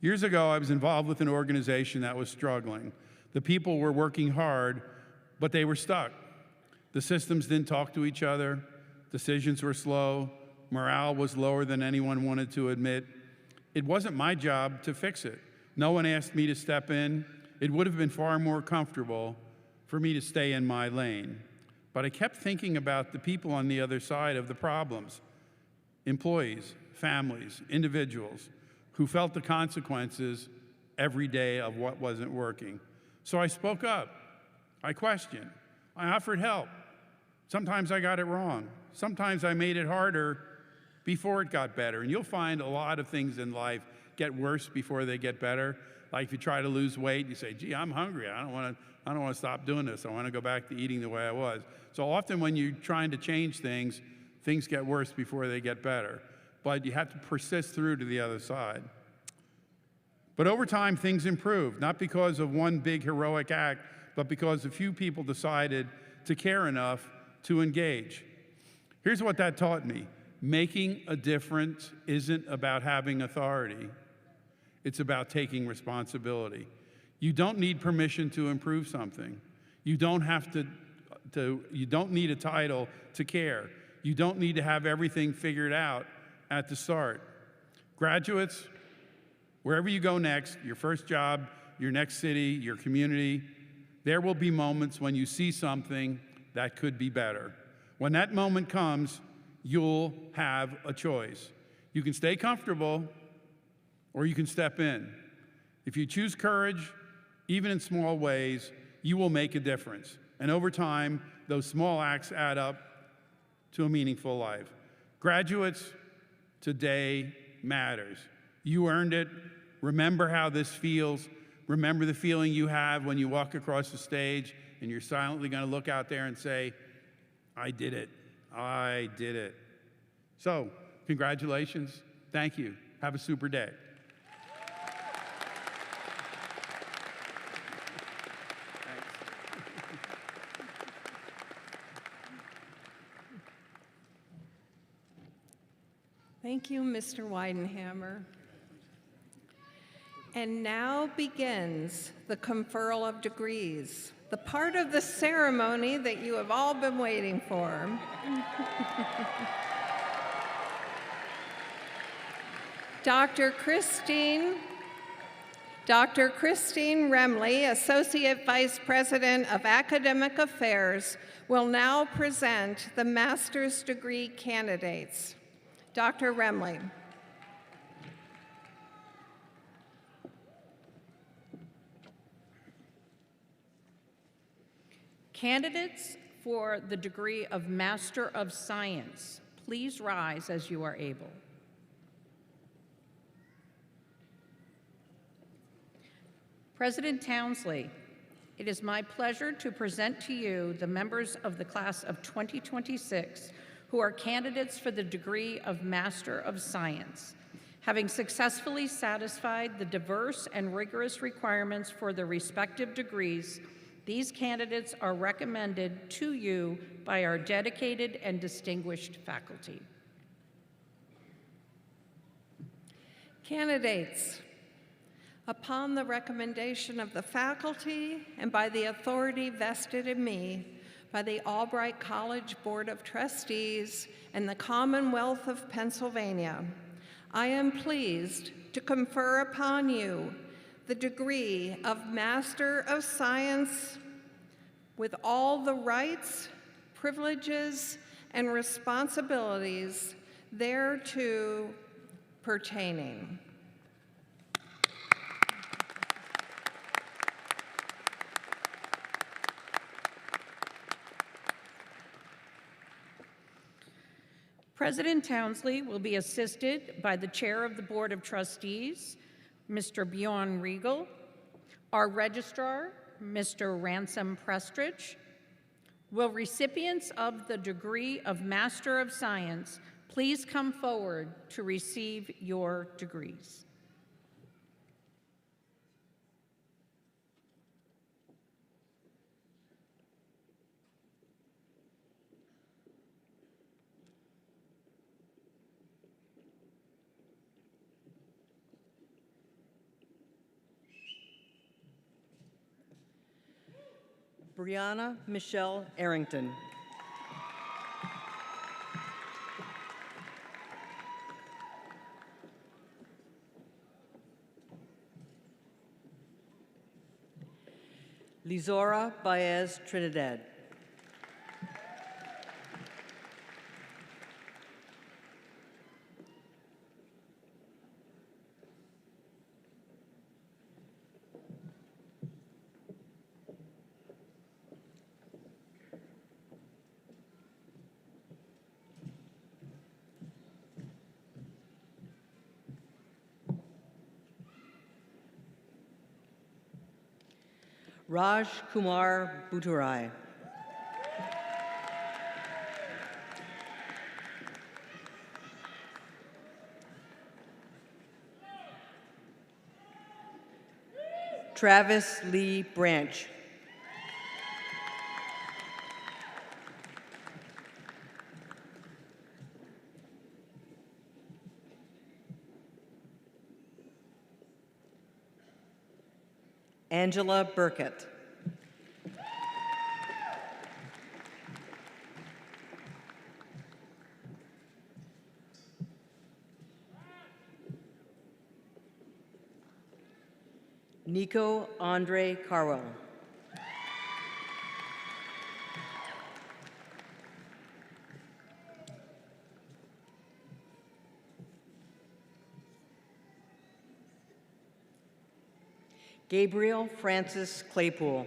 Years ago, I was involved with an organization that was struggling. The people were working hard, but they were stuck. The systems didn't talk to each other, decisions were slow, morale was lower than anyone wanted to admit. It wasn't my job to fix it. No one asked me to step in. It would have been far more comfortable for me to stay in my lane. But I kept thinking about the people on the other side of the problems, employees, families, individuals who felt the consequences every day of what wasn't working. So I spoke up. I questioned. I offered help. Sometimes I got it wrong. Sometimes I made it harder before it got better. And you'll find a lot of things in life get worse before they get better. Like if you try to lose weight, you say, gee, I'm hungry. I don't want to stop doing this. I want to go back to eating the way I was. So often when you're trying to change things, things get worse before they get better. But you have to persist through to the other side. But over time, things improved, not because of one big heroic act, but because a few people decided to care enough to engage. Here's what that taught me. Making a difference isn't about having authority. It's about taking responsibility. You don't need permission to improve something. You don't need a title to care. You don't need to have everything figured out at the start. Graduates, wherever you go next, your first job, your next city, your community, there will be moments when you see something that could be better. When that moment comes, you'll have a choice. You can stay comfortable or you can step in. If you choose courage, even in small ways, you will make a difference. And over time, those small acts add up to a meaningful life. Graduates, today matters. You earned it. Remember how this feels. Remember the feeling you have when you walk across the stage and you're silently going to look out there and say, I did it. I did it. So, congratulations. Thank you. Have a super day. Thank you, Mr. Weidenhammer. And now begins the conferral of degrees, the part of the ceremony that you have all been waiting for. Dr. Christine Remley, Associate Vice President of Academic Affairs, will now present the master's degree candidates. Dr. Remley. Candidates for the degree of Master of Science, please rise as you are able. President Townsley, it is my pleasure to present to you the members of the class of 2026 who are candidates for the degree of Master of Science. Having successfully satisfied the diverse and rigorous requirements for their respective degrees, these candidates are recommended to you by our dedicated and distinguished faculty. Candidates, upon the recommendation of the faculty and by the authority vested in me by the Albright College Board of Trustees and the Commonwealth of Pennsylvania, I am pleased to confer upon you the degree of Master of Science with all the rights, privileges, and responsibilities thereto pertaining. President Townsley will be assisted by the Chair of the Board of Trustees, Mr. Bjorn Riegel, our Registrar, Mr. Ransom Prestridge. Will recipients of the degree of Master of Science please come forward to receive your degrees? Brianna Michelle Arrington. Lizora Baez Trinidad. Raj Kumar Butturai. Travis Lee Branch. Angela Burkett. Nico Andre Carwell. Gabriel Francis Claypool.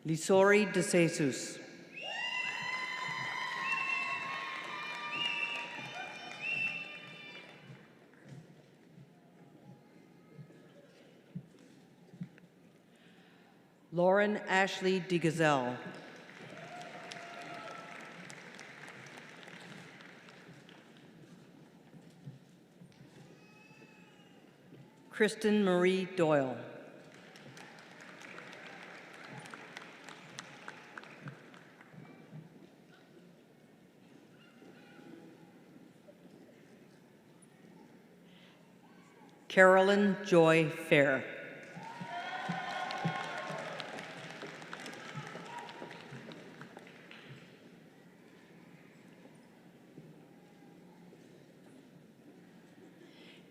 Lisori De Jesus. Lauren Ashley DeGazelle. Kristen Marie Doyle. Carolyn Joy Fair.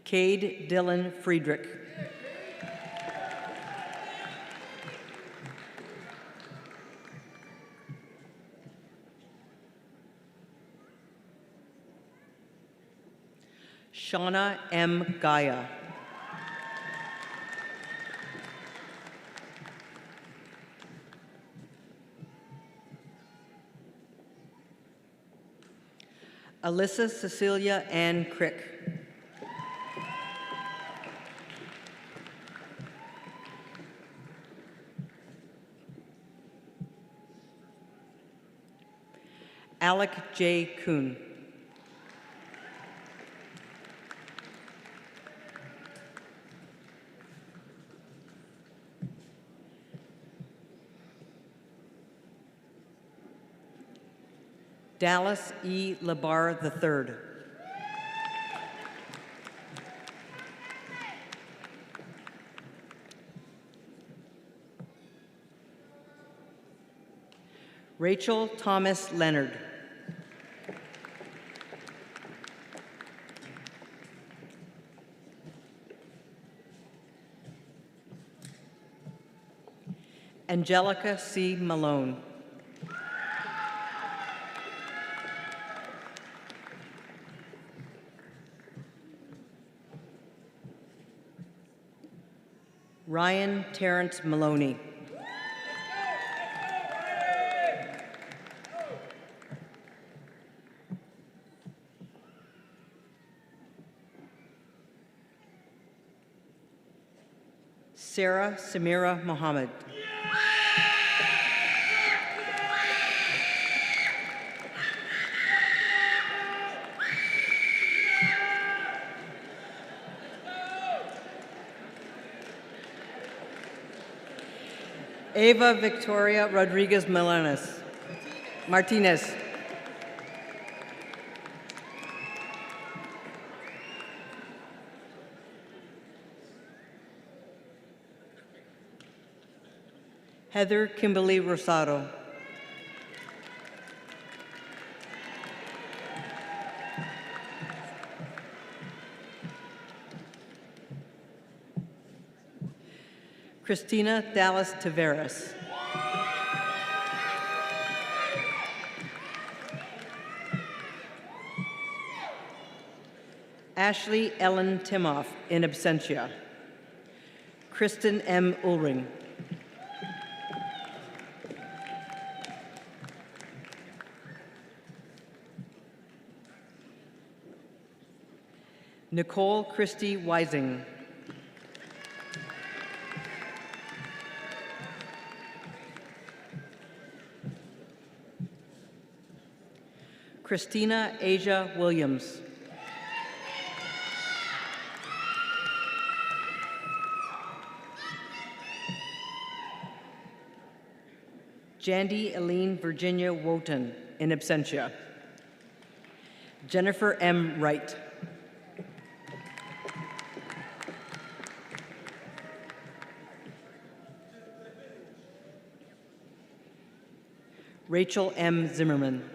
Cade Dylan Friedrich. Shauna M. Gaia. Alyssa Cecilia Ann Crick. Alec J. Kuhn. Dallas E. Labar III. Rachel Thomas Leonard. Angelica C. Malone. Ryan Terrence Maloney. Sarah Samira Mohammed. Ava Victoria Rodriguez Martinez. Heather Kimberly Rosado. Christina Dallas Taveras. Ashley Ellen Timoff, in absentia. Kristen M. Ulring. Nicole Christie Weising. Christina Asia Williams. Jandy Eileen Virginia Wotan, in absentia. Jennifer M. Wright. Rachel M. Zimmerman.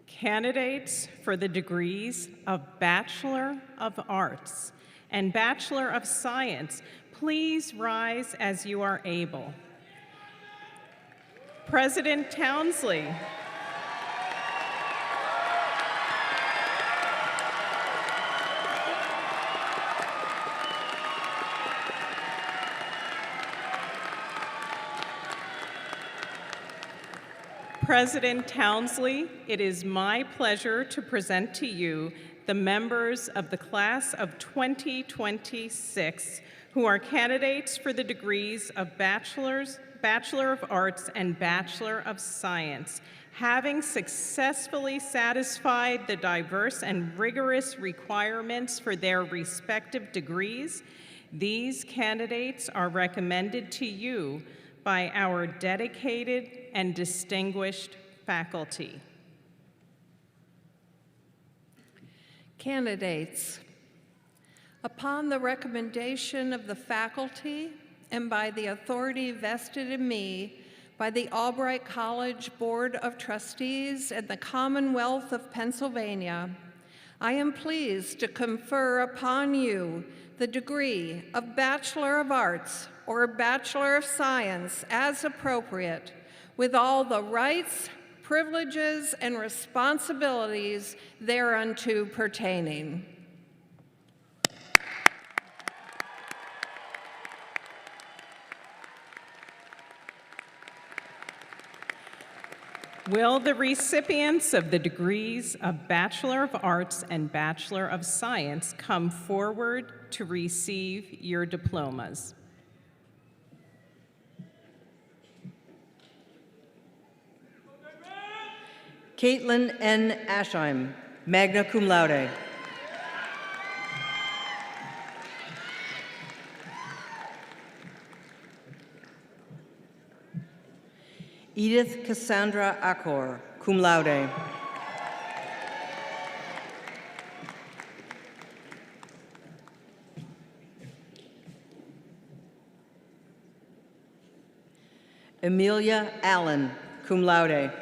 Candidates for the degrees of Bachelor of Arts and Bachelor of Science, please rise as you are able. President Townsley. President Townsley, it is my pleasure to present to you the members of the class of 2026 who are candidates for the degrees of Bachelor of Arts and Bachelor of Science. Having successfully satisfied the diverse and rigorous requirements for their respective degrees, these candidates are recommended to you by our dedicated and distinguished faculty. Candidates, upon the recommendation of the faculty and by the authority vested in me by the Albright College Board of Trustees and the Commonwealth of Pennsylvania, I am pleased to confer upon you the degree of Bachelor of Arts or Bachelor of Science as appropriate, with all the rights, privileges, and responsibilities thereunto pertaining. Will the recipients of the degrees of Bachelor of Arts and Bachelor of Science come forward to receive your diplomas? Caitlin N. Aschheim, magna cum laude. Edith Cassandra Accor, cum laude. Amelia Allen, cum laude.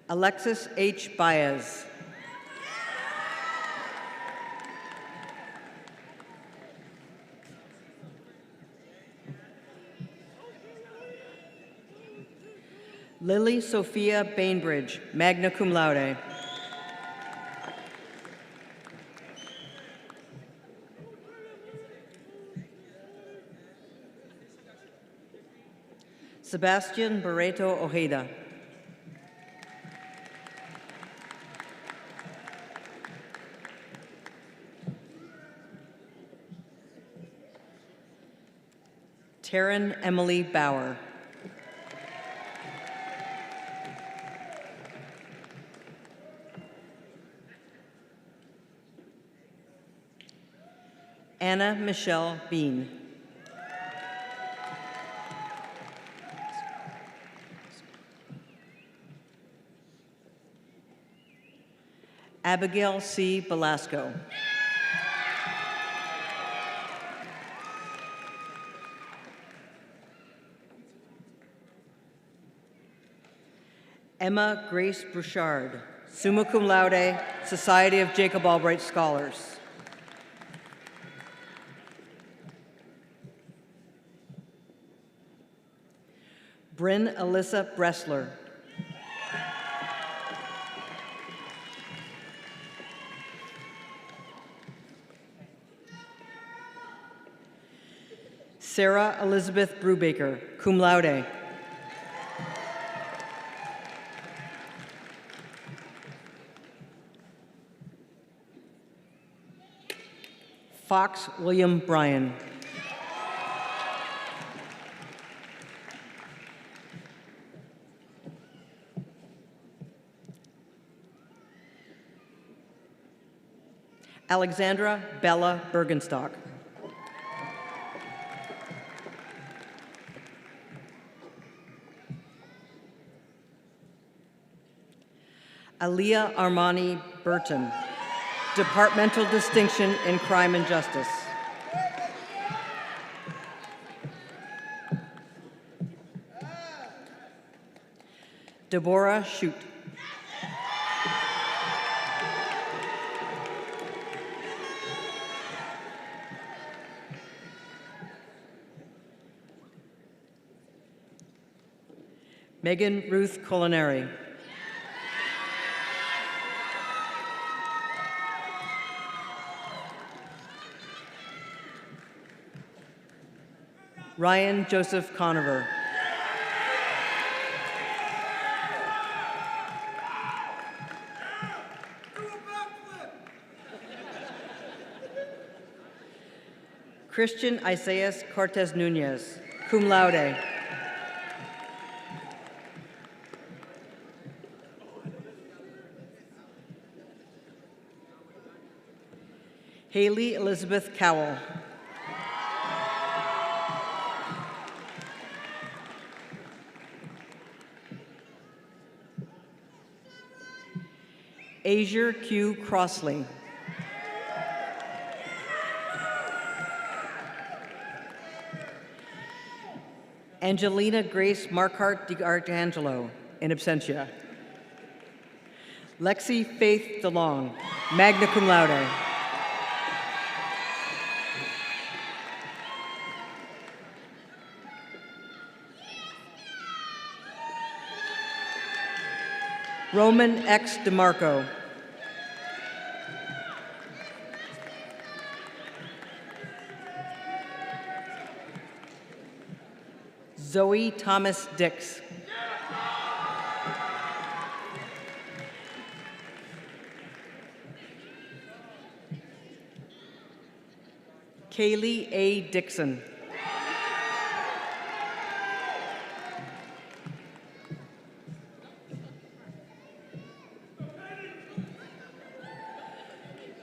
Alexis H. Baez. Lily Sophia Bainbridge, magna cum laude. Sebastian Barreto Ojeda. Taryn Emily Bauer. Anna Michelle Bean. Abigail C. Belasco. Emma Grace Bouchard, summa cum laude, Society of Jacob Albright Scholars. Bryn Alyssa Bressler. Sarah Elizabeth Brubaker, cum laude. Fox William Bryan. Alexandra Bella Bergenstock. Aaliyah Armani Burton, Departmental Distinction in Crime and Justice. Deborah Shute. Megan Ruth Culinary. Ryan Joseph Conover. Christian Isaias Cortez Nunez, cum laude. Haley Elizabeth Cowell. Azure Q. Crossley. Angelina Grace Markhart DiArcangelo, in absentia. Lexi Faith DeLong, magna cum laude. Roman X. DeMarco. Zoe Thomas Dix. Kaylee A. Dixon.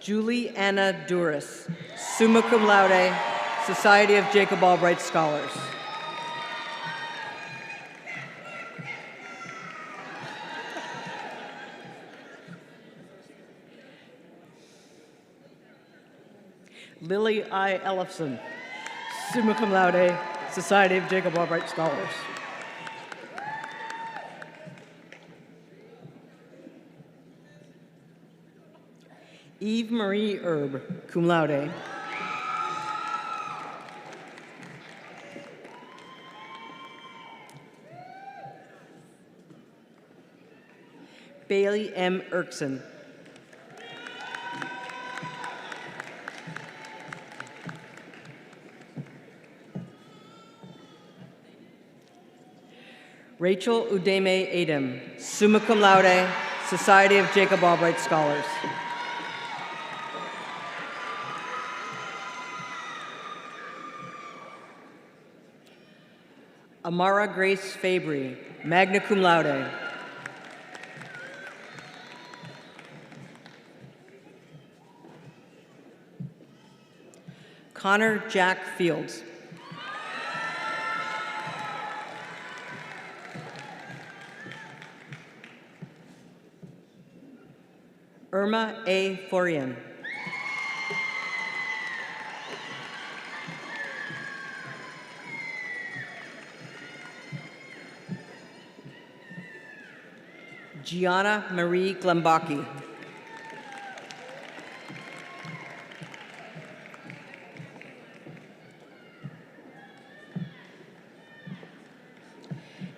Julie Anna Duras, summa cum laude, Society of Jacob Albright Scholars. Lily I. Ellefson, summa cum laude, Society of Jacob Albright Scholars. Eve Marie Erb, cum laude. Bailey M. Erkson. Rachel Udeme Adam, summa cum laude, Society of Jacob Albright Scholars. Amara Grace Fabry, magna cum laude. Connor Jack Fields. Irma A. Forian. Gianna Marie Glembaki.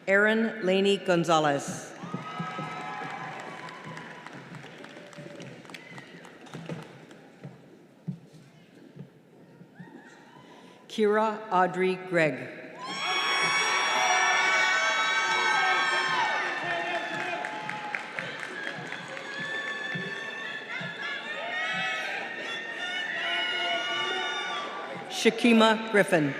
Erin Laney Gonzalez. Kira Audrey Gregg. Shakima Griffin.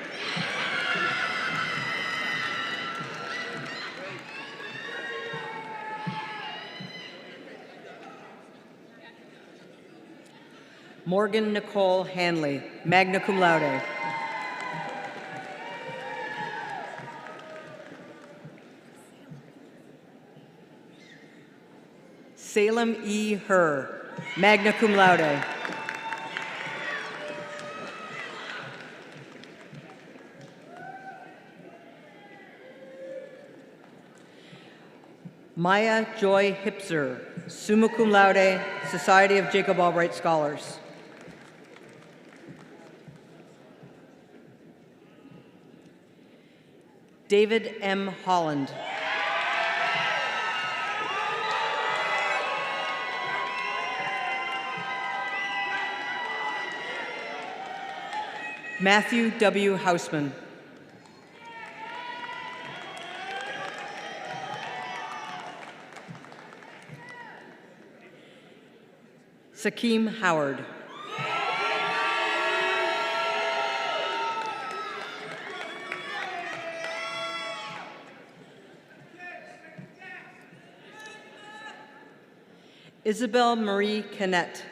Morgan Nicole Hanley, magna cum laude. Salem E. Herr, magna cum laude. Maya Joy Hipser, summa cum laude, Society of Jacob Albright Scholars. David M. Holland. Matthew W. Hausman. Sakeem Howard. Isabel Marie Canet,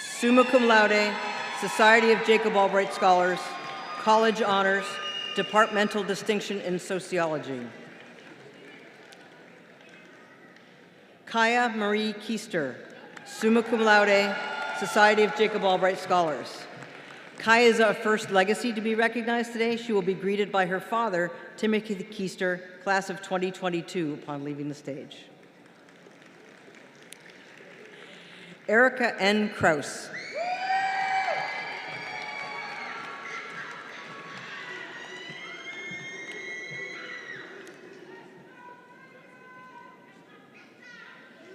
summa cum laude, Society of Jacob Albright Scholars, College Honors, Departmental Distinction in Sociology. Kaya Marie Keister, summa cum laude, Society of Jacob Albright Scholars. Kaya is our first legacy to be recognized today. She will be greeted by her father, Timothy Keister, class of 2022, upon leaving the stage. Erica N. Kraus.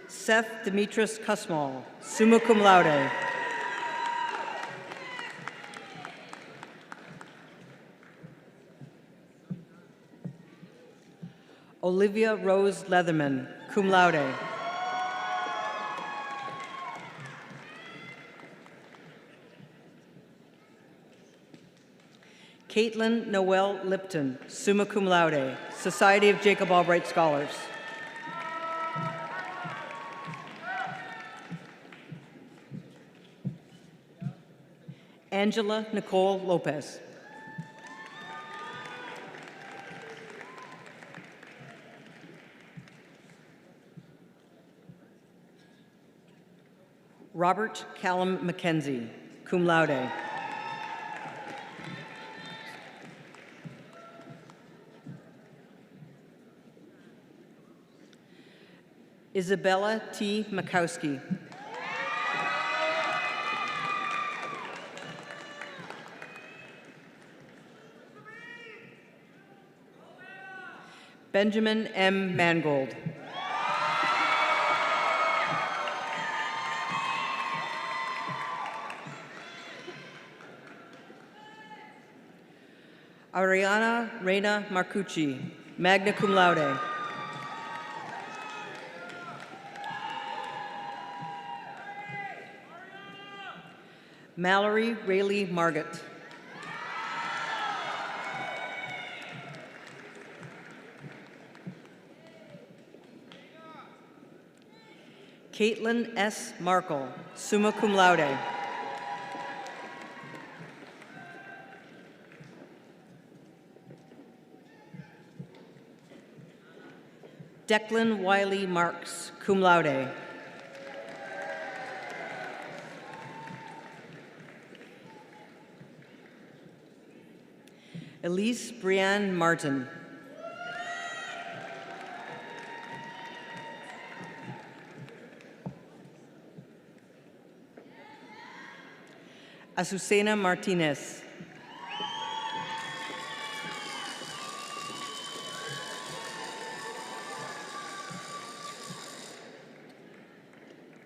Seth Demetrius Kusmal, summa cum laude. Olivia Rose Leatherman, cum laude. Caitlin Noel Lipton, summa cum laude, Society of Jacob Albright Scholars. Angela Nicole Lopez. Robert Callum McKenzie, cum laude. Isabella T. Makowski. Benjamin M. Mangold. Ariana Reina Marcucci, magna cum laude. Mallory Rayleigh Margott. Caitlin S. Markle, summa cum laude. Declan Wiley Marks, cum laude. Elise Brianne Martin. Azucena Martinez.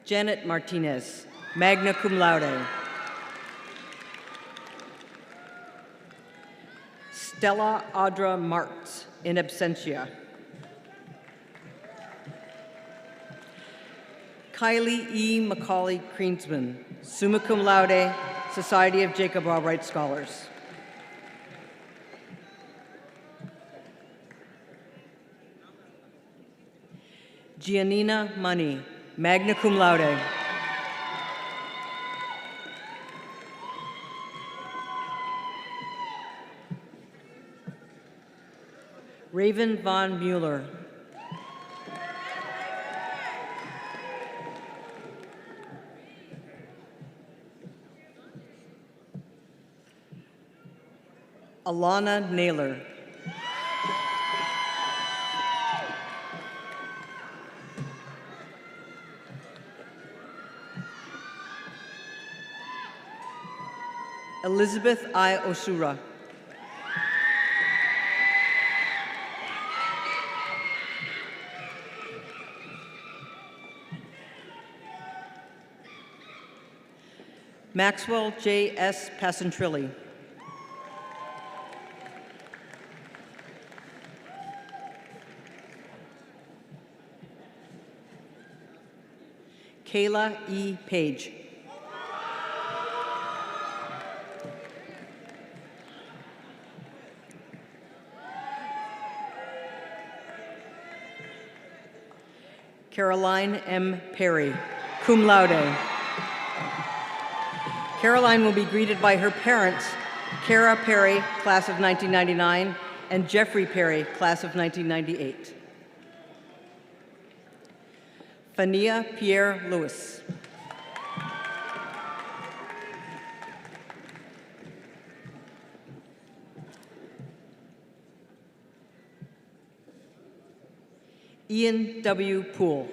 Janet Martinez, magna cum laude. Stella Audra Martz, in absentia. Kylie E. Macaulay Kreensman, summa cum laude, Society of Jacob Albright Scholars. Giannina Money, magna cum laude. Raven Von Mueller. Alana Naylor. Elizabeth I. Osura. Maxwell J. S. Pasentrilli. Kayla E. Page. Caroline M. Perry. cum laude. Caroline will be greeted by her parents, Kara Perry, class of 1999, and Jeffrey Perry, class of 1998. Fania Pierre Lewis. Ian W. Poole.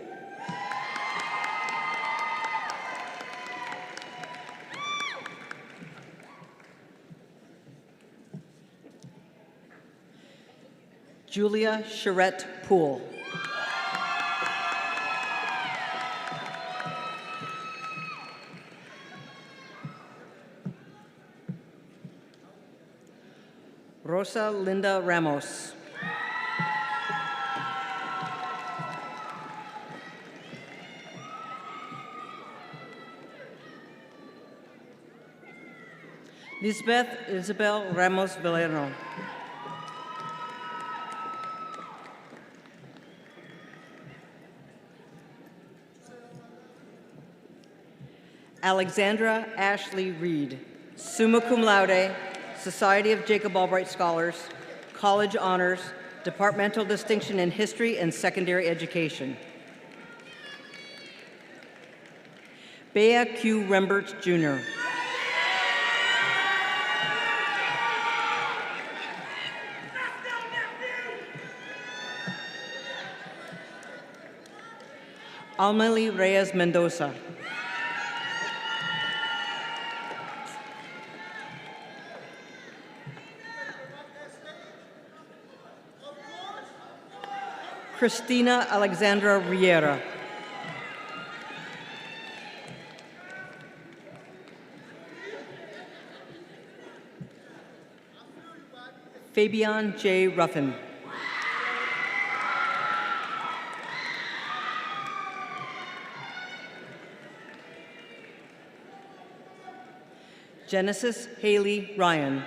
Julia Charette Poole. Rosa Linda Ramos. Lisbeth Isabel Ramos Villarno. Alexandra Ashley Reed, summa cum laude, Society of Jacob Albright Scholars, College Honors, Departmental Distinction in History and Secondary Education. Bea Q. Rembert, Jr. Almeli Reyes Mendoza. Christina Alexandra Riera. Fabian J. Ruffin. Genesis Haley Ryan.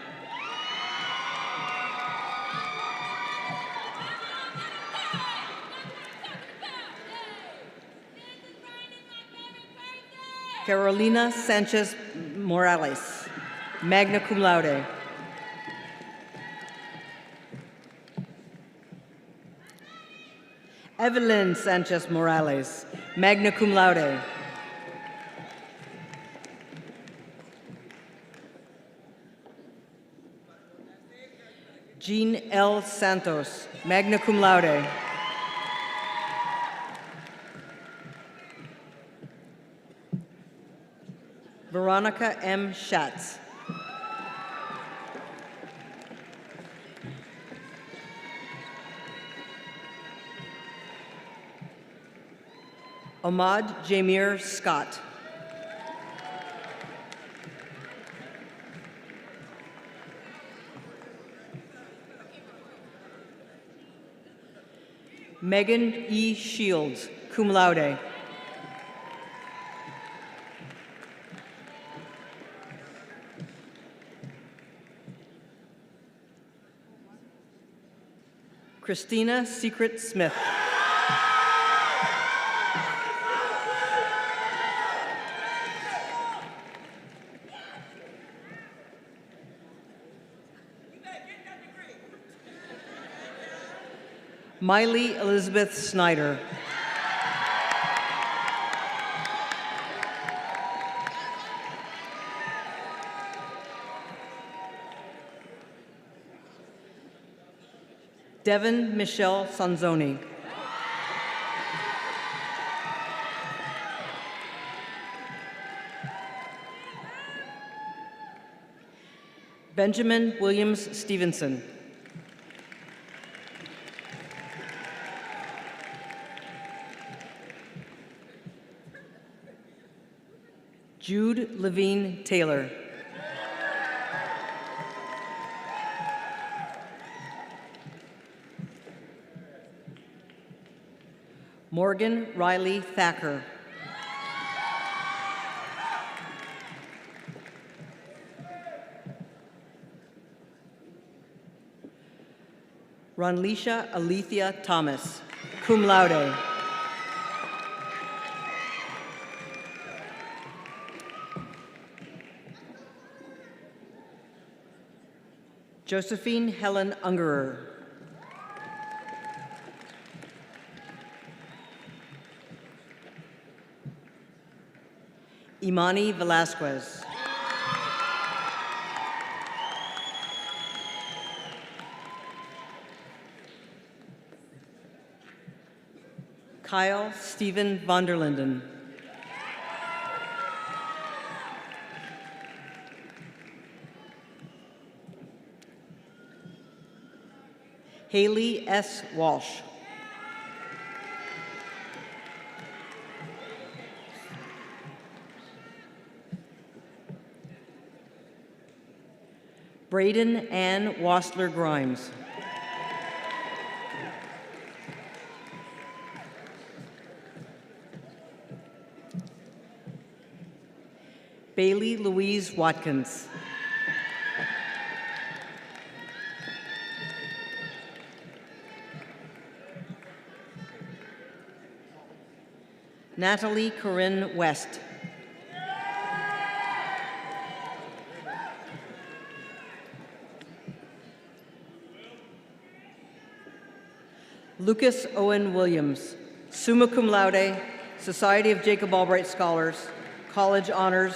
Carolina Sanchez Morales, magna cum laude. Evelyn Sanchez Morales, magna cum laude. Jean L. Santos, magna cum laude. Veronica M. Schatz. Ahmad Jamir Scott. Megan E. Shields, cum laude. Christina Secret Smith. Miley Elizabeth Snyder. Devin Michelle Sanzoni. Benjamin Williams Stevenson. Jude Levine Taylor. Morgan Riley Thacker. Ronlisha Alethea Thomas, cum laude. Josephine Helen Ungerer. Imani Velasquez. Kyle Stephen Vonderlinden. Haley S. Walsh. Braden Ann Wassler Grimes. Bailey Louise Watkins. Natalie Corinne West. Lucas Owen Williams, summa cum laude, Society of Jacob Albright Scholars, College Honors,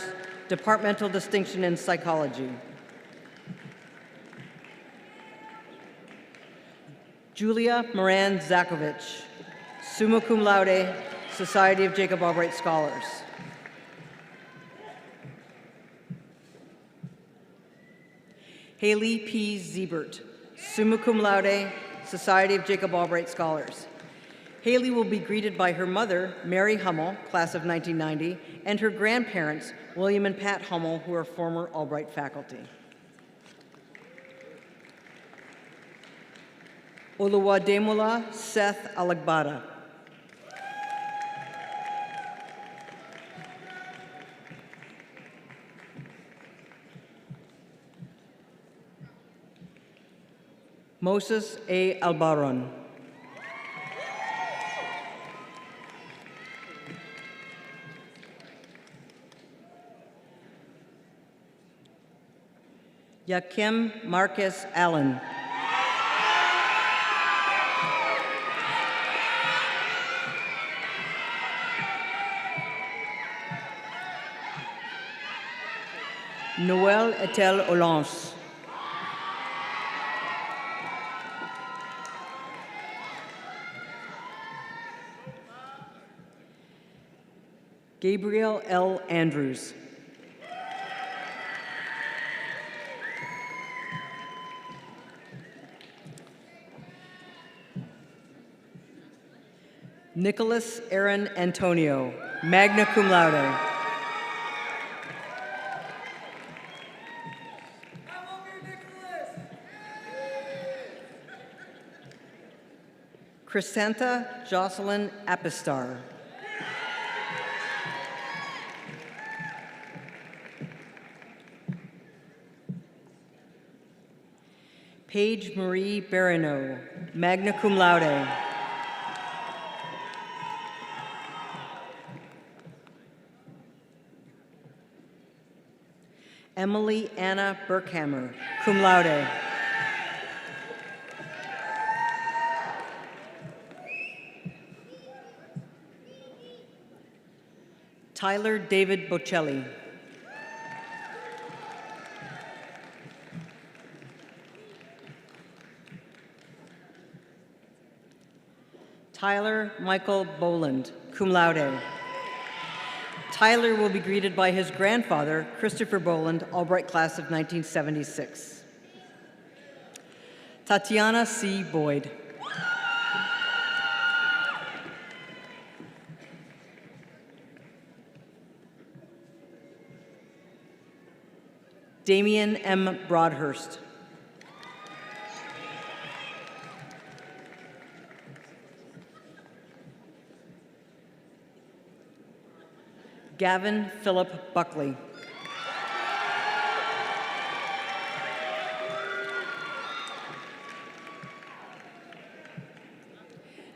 Departmental Distinction in Psychology. Julia Moran Zakovich, summa cum laude, Society of Jacob Albright Scholars. Haley P. Ziebert, summa cum laude, Society of Jacob Albright Scholars. Haley will be greeted by her mother, Mary Hummel, class of 1990, and her grandparents, William and Pat Hummel, who are former Albright faculty. Oluwademola Seth Alagbada. Moses A. Albaron. Yakim Marcus Allen. Noel Etel Olance. Gabriel L. Andrews. Nicholas Aaron Antonio, magna cum laude. Chrysantha Jocelyn Apistar. Paige Marie Barrineau, magna cum laude. Emily Anna Burkhammer, cum laude. Tyler David Bocelli. Tyler Michael Boland, cum laude. Tyler will be greeted by his grandfather, Christopher Boland, Albright class of 1976. Tatiana C. Boyd. Damian M. Broadhurst. Gavin Philip Buckley.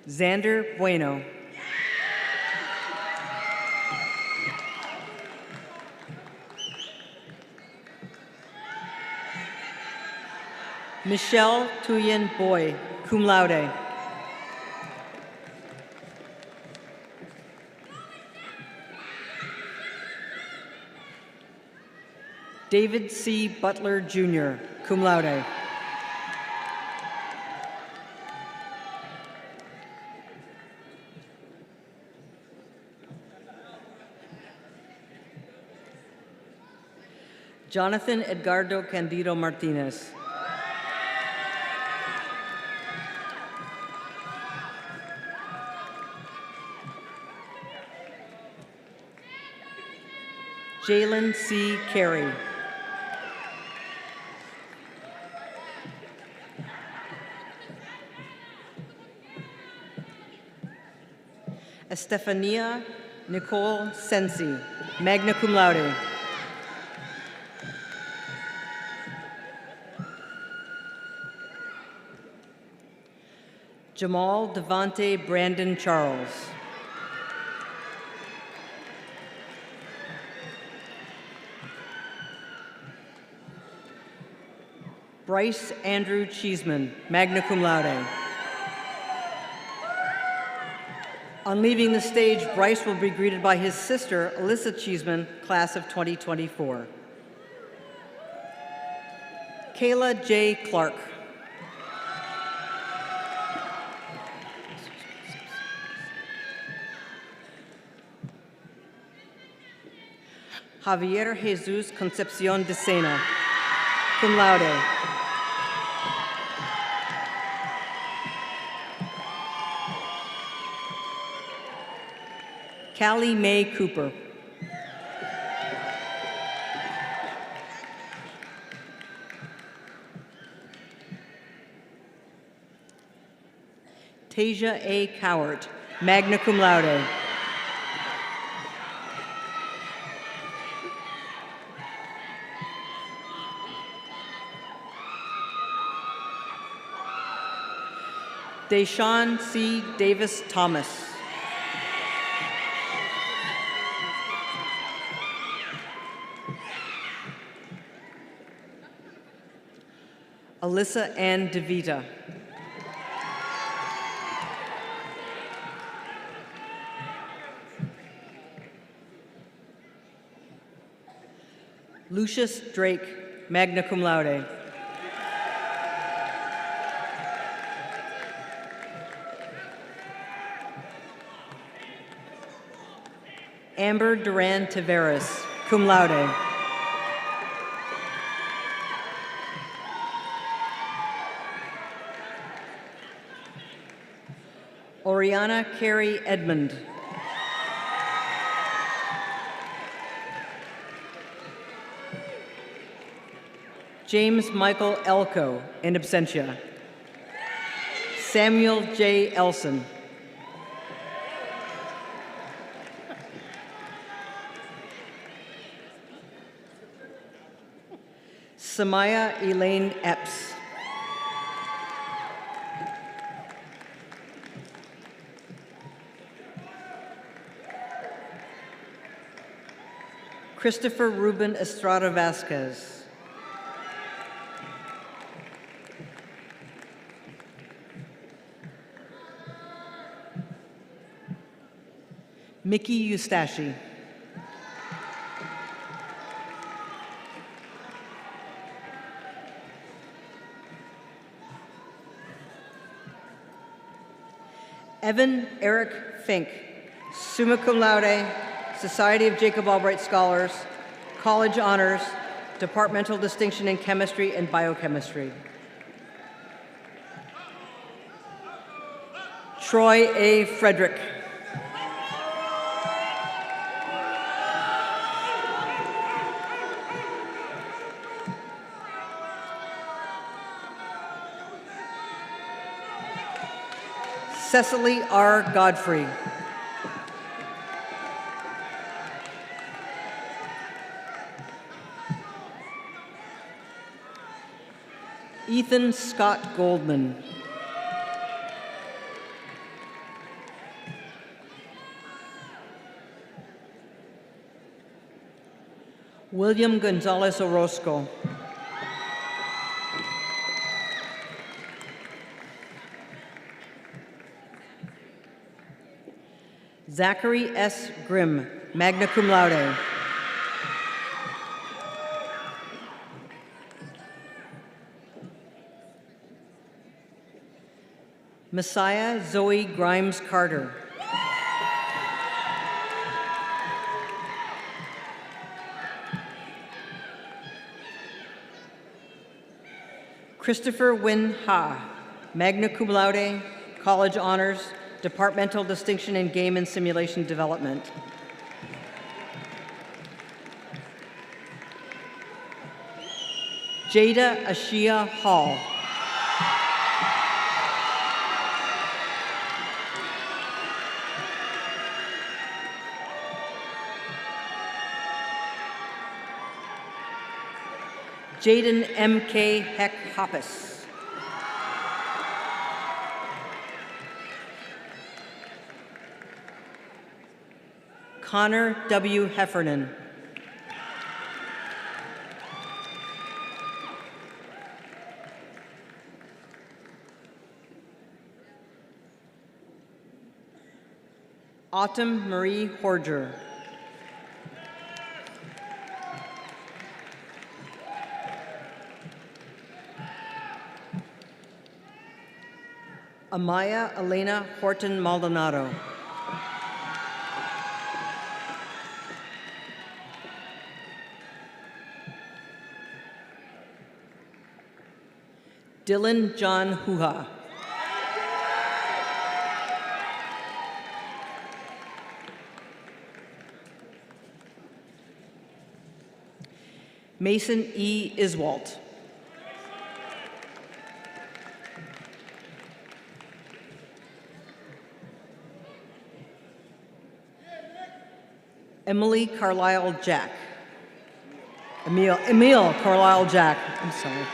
Xander Bueno. Michelle Tuyen Boy, cum laude. David C. Butler, Jr., cum laude. Jonathan Edgardo Candido Martinez. Jalen C. Carey. Estefania Nicole Sensi, magna cum laude. Jamal Devante Brandon Charles. Bryce Andrew Cheeseman, magna cum laude. On leaving the stage, Bryce will be greeted by his sister, Alyssa Cheeseman, class of 2024. Kayla J. Clark. Javier Jesus Concepcion de Sena, cum laude. Callie Mae Cooper. Tasia A. Cowart, magna cum laude. Deshaun C. Davis Thomas. Alyssa Ann DeVita. Lucius Drake, magna cum laude. Amber Duran Taveras, cum laude. Oriana Carey Edmond. James Michael Elko, in absentia. Samuel J. Elson. Samaya Elaine Epps. Christopher Ruben Estrada Vasquez. Mickey Eustachi. Evan Eric Fink, summa cum laude, Society of Jacob Albright Scholars, College Honors, Departmental Distinction in Chemistry and Biochemistry. Troy A. Frederick. Cecily R. Godfrey. Ethan Scott Goldman. William Gonzalez Orozco. Zachary S. Grimm, magna cum laude. Messiah Zoe Grimes Carter. Christopher Wynn Ha, magna cum laude, college honors, departmental distinction in game and simulation development. Jada Ashia Hall. Jaden M.K. Heck Hoppus. Connor W. Heffernan. Autumn Marie Horger. Amaya Elena Horton Maldonado. Dylan John Huha. Mason E. Iswalt. Emily Carlisle Jack. Emile Carlisle Jack. I'm sorry.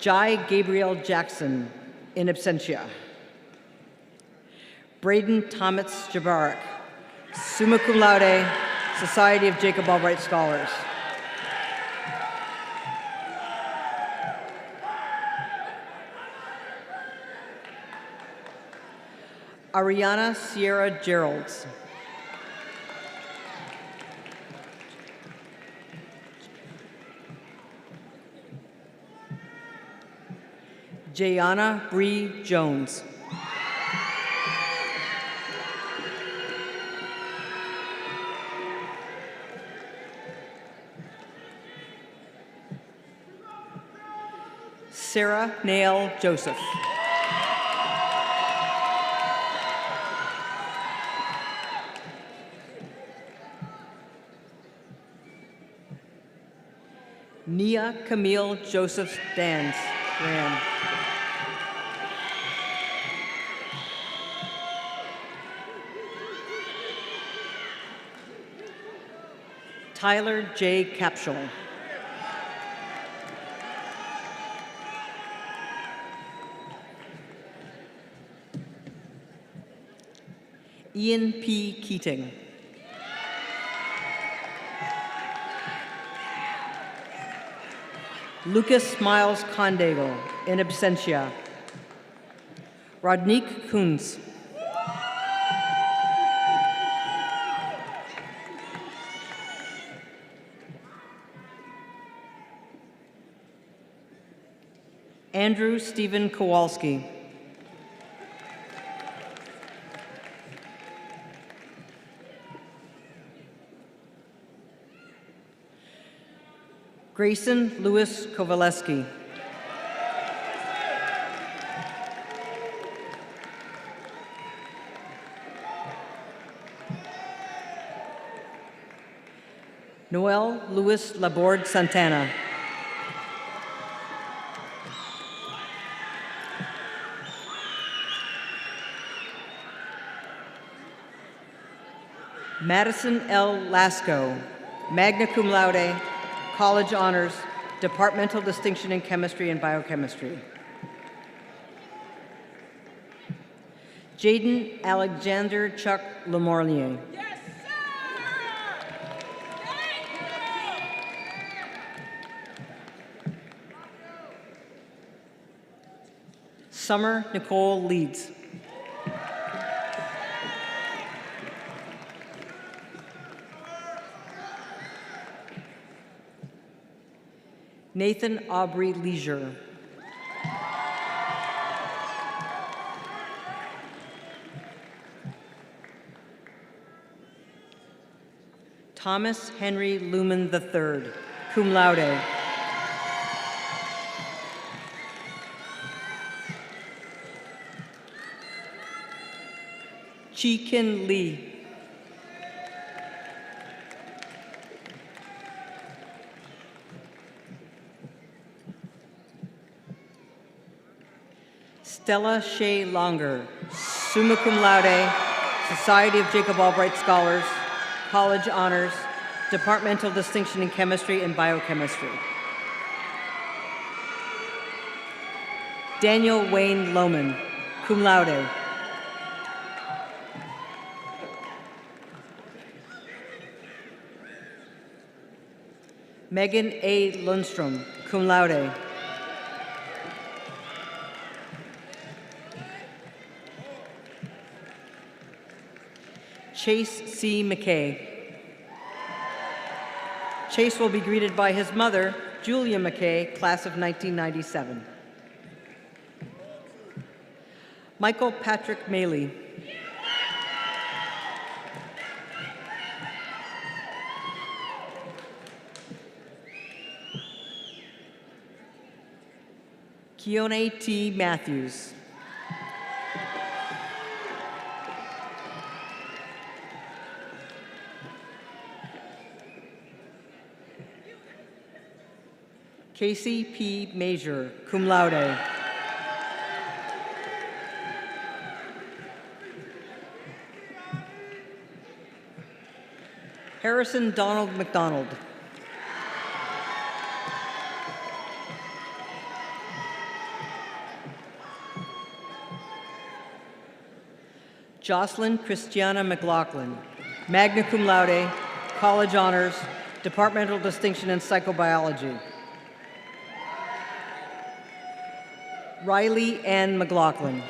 Jai Gabriel Jackson, in absentia. Braden Thomas Jabarak, summa cum laude, Society of Jacob Albright Scholars. Ariana Sierra Geralds. Jayana Bree Jones. Sarah Nail Joseph. Nia Camille Joseph Ran. Tyler J. Capshaw. Ian P. Keating. Lucas Miles Condego, in absentia. Rodnick Coons. Andrew Stephen Kowalski. Grayson Lewis Kowaleski. Noel Louis Laborde Santana. Madison L. Lasco, magna cum laude, college honors, departmental distinction in chemistry and biochemistry. Jaden Alexander Chuck Lemorlier. Yes, sir! Thank you! Summer Nicole Leeds. Nathan Aubrey Leisure. Thomas Henry Lumen III, cum laude. Chi-Kin Lee. Stella Shea Longer, summa cum laude, Society of Jacob Albright Scholars, College Honors, Departmental Distinction in Chemistry and Biochemistry. Daniel Wayne Lohman, cum laude. Megan A. Lundstrom, cum laude. Chase C. McKay. Chase will be greeted by his mother, Julia McKay, class of 1997. Michael Patrick Maley. Keone T. Matthews. Casey P. Major, cum laude. Harrison Donald McDonald. Jocelyn Christiana McLaughlin, magna cum laude, college honors, departmental distinction in psychobiology. Riley Ann McLaughlin.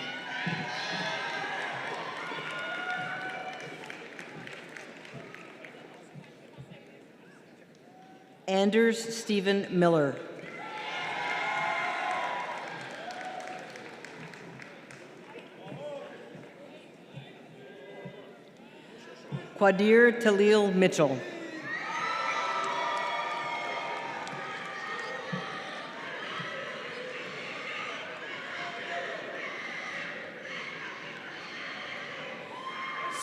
Anders Stephen Miller. Quadir Talil Mitchell.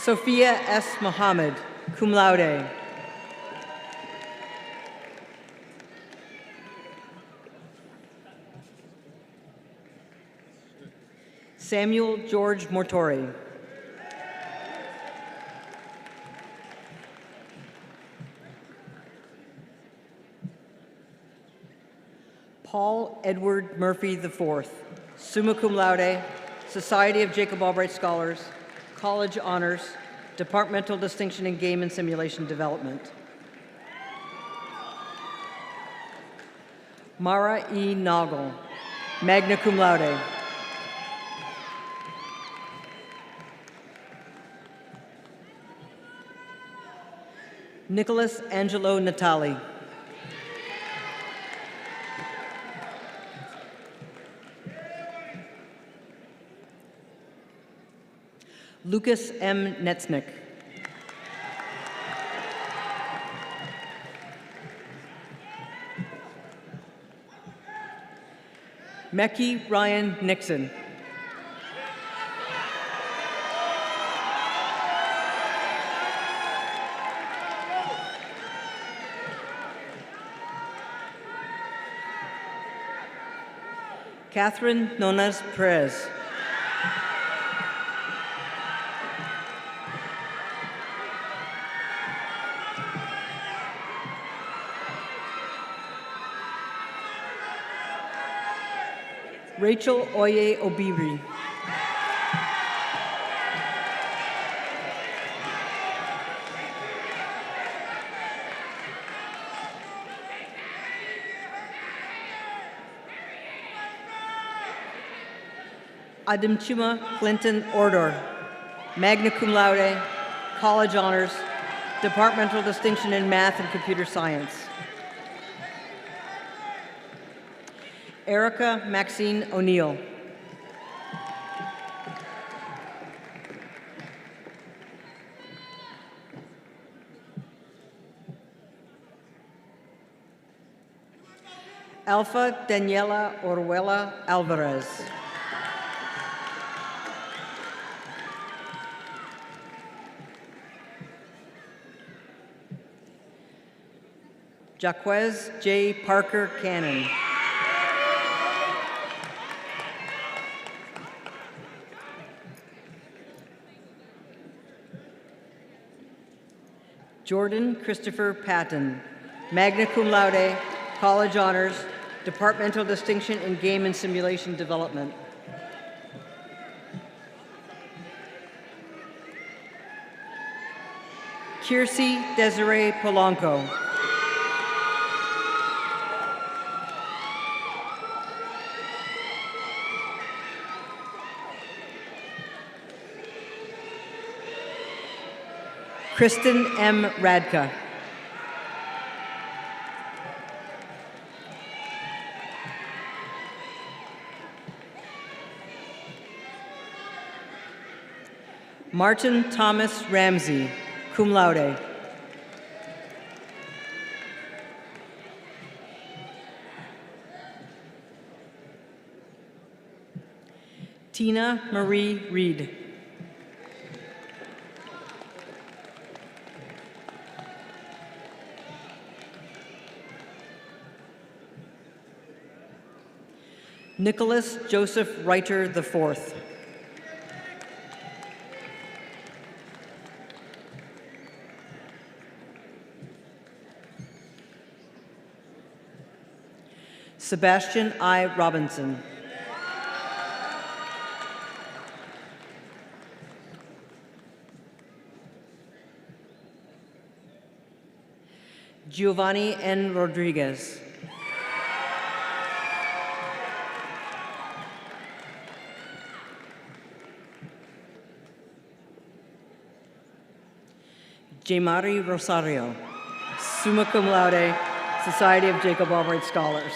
Sophia S. Mohammed, cum laude. Samuel George Mortori. Paul Edward Murphy IV, summa cum laude, Society of Jacob Albright Scholars, College Honors, Departmental Distinction in Game and Simulation Development. Mara E. Noggle, magna cum laude. Nicholas Angelo Natali. Lucas M. Netznick. Mekhi Ryan Nixon. Catherine Nonas Perez. Rachel Oye Obiri. Adimchuma Clinton Ordor, magna cum laude, college honors, departmental distinction in math and computer science. Erica Maxine O'Neill. Alpha Daniela Oruela Alvarez. Jaquez J. Parker Cannon. Jordan Christopher Patton, magna cum laude, college honors, departmental distinction in game and simulation development. Kiersey Desiree Polanco. Kristen M. Radka. Martin Thomas Ramsey, cum laude. Tina Marie Reed. Nicholas Joseph Reiter IV. Sebastian I. Robinson. Giovanni N. Rodriguez. Jamari Rosario, summa cum laude, Society of Jacob Albright Scholars.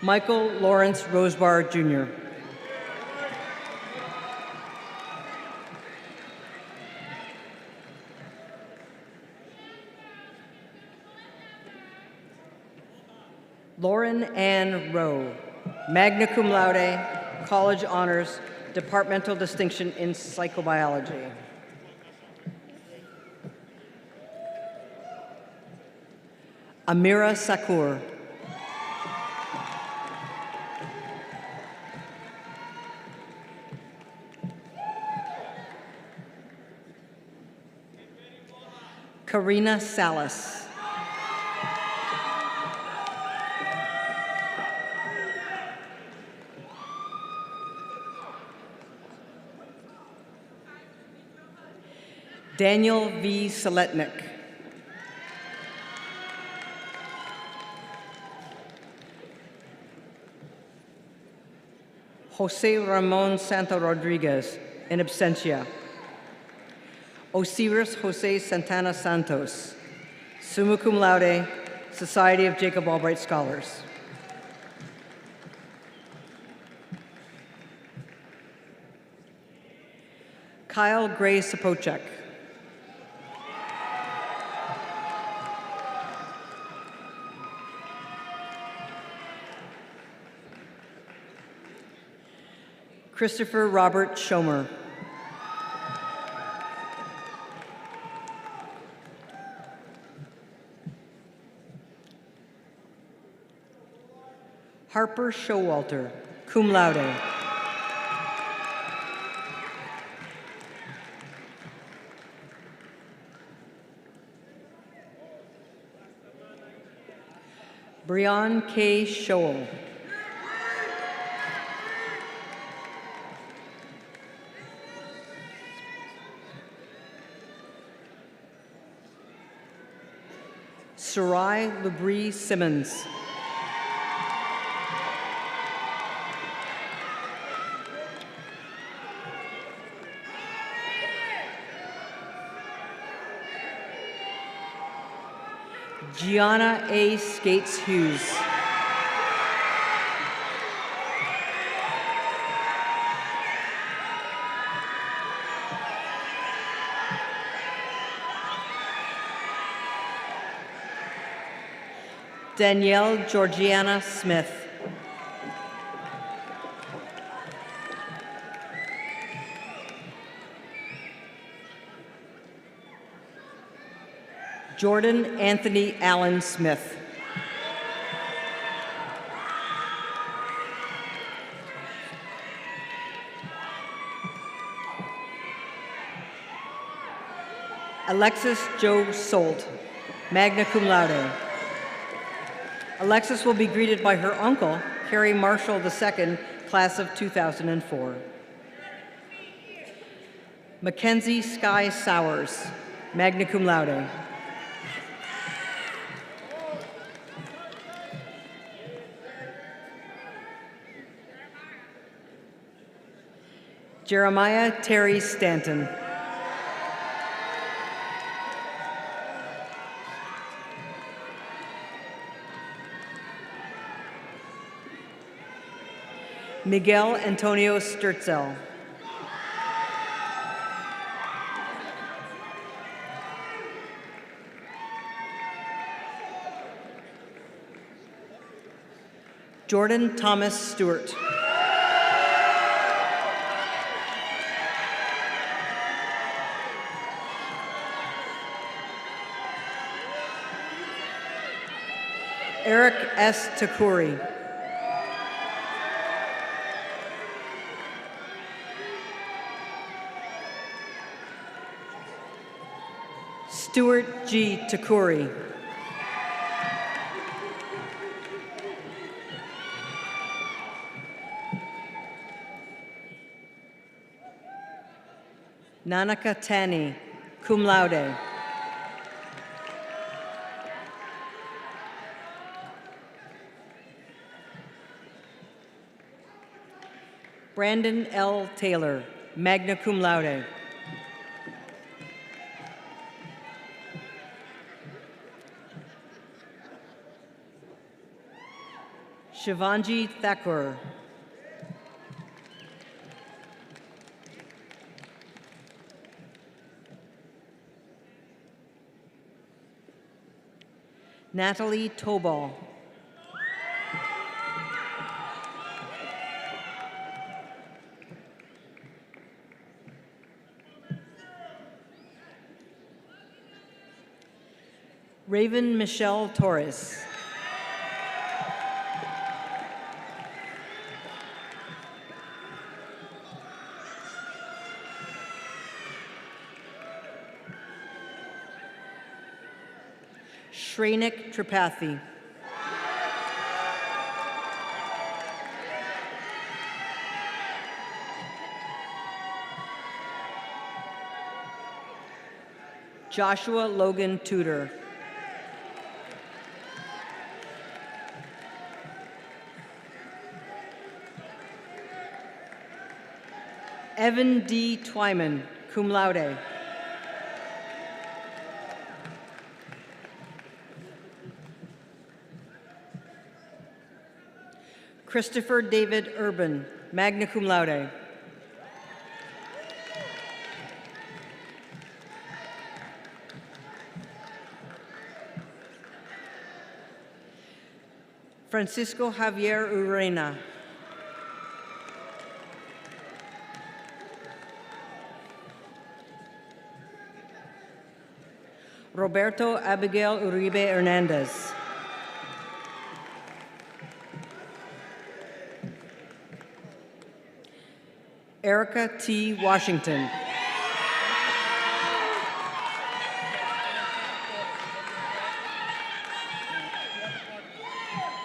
Michael Lawrence Rosebar, Jr. Lauren Ann Rowe, magna cum laude, college honors, departmental distinction in psychobiology. Amira Sakur. Karina Salas. Daniel V. Seletnik. Jose Ramon Santa Rodriguez, in absentia. Osiris Jose Santana Santos, summa cum laude, Society of Jacob Albright Scholars. Kyle Gray Sapochek. Christopher Robert Schomer. Harper Showalter, cum laude. Brian K. Scholl. Sarai Labrie Simmons. Gianna A. Skates Hughes. Danielle Georgiana Smith. Jordan Anthony Allen Smith. Alexis Joe Solt, magna cum laude. Alexis will be greeted by her uncle, Carrie Marshall II, class of 2004. Mackenzie Sky Sowers, magna cum laude. Jeremiah Terry Stanton. Miguel Antonio Sturzel. Jordan Thomas Stewart. Eric S. Takuri. Stuart G. Takuri. Nanaka Tani, cum laude. Brandon L. Taylor, magna cum laude. Shivanji Thakur. Natalie Tobal. Raven Michelle Torres. Shrenik Tripathi. Joshua Logan Tudor. Evan D. Twyman, cum laude. Christopher David Urban, magna cum laude. Francisco Javier Urena. Roberto Abigail Uribe Hernandez. Erica T. Washington.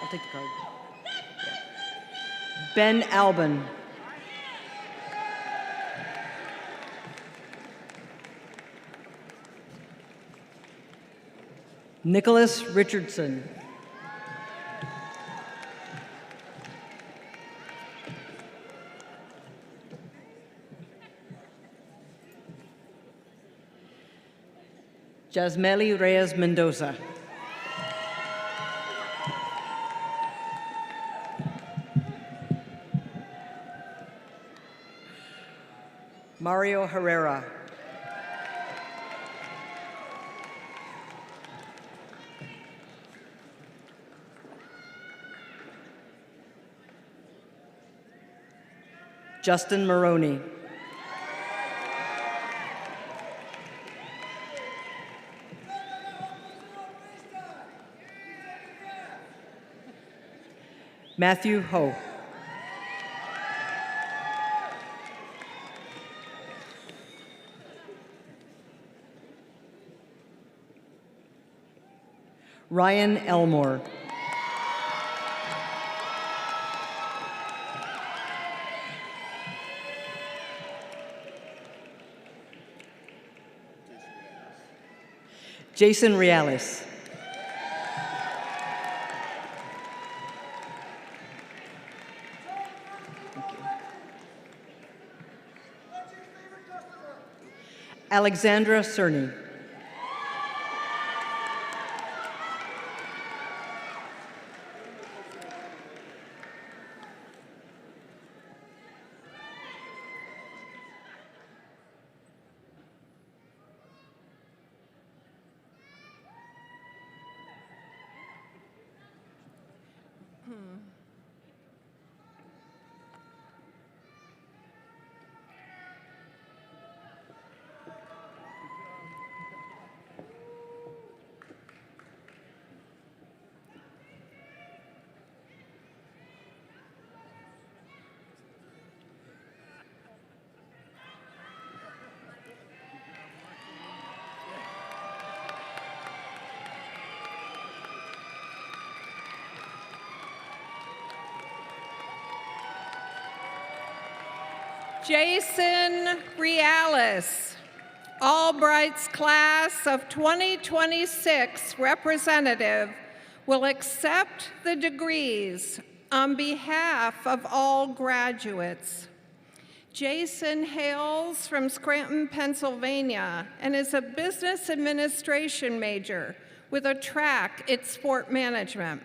I'll take the card. Ben Albin. Nicholas Richardson. Jasmeli Reyes Mendoza. Mario Herrera. Justin Maroney. Matthew Ho. Ryan Elmore. Jason Reales. Alexandra Cerny. Jason Reales, Albright's class of 2026 representative, will accept the degrees on behalf of all graduates. Jason hails from Scranton, Pennsylvania, and is a business administration major with a track in sport management.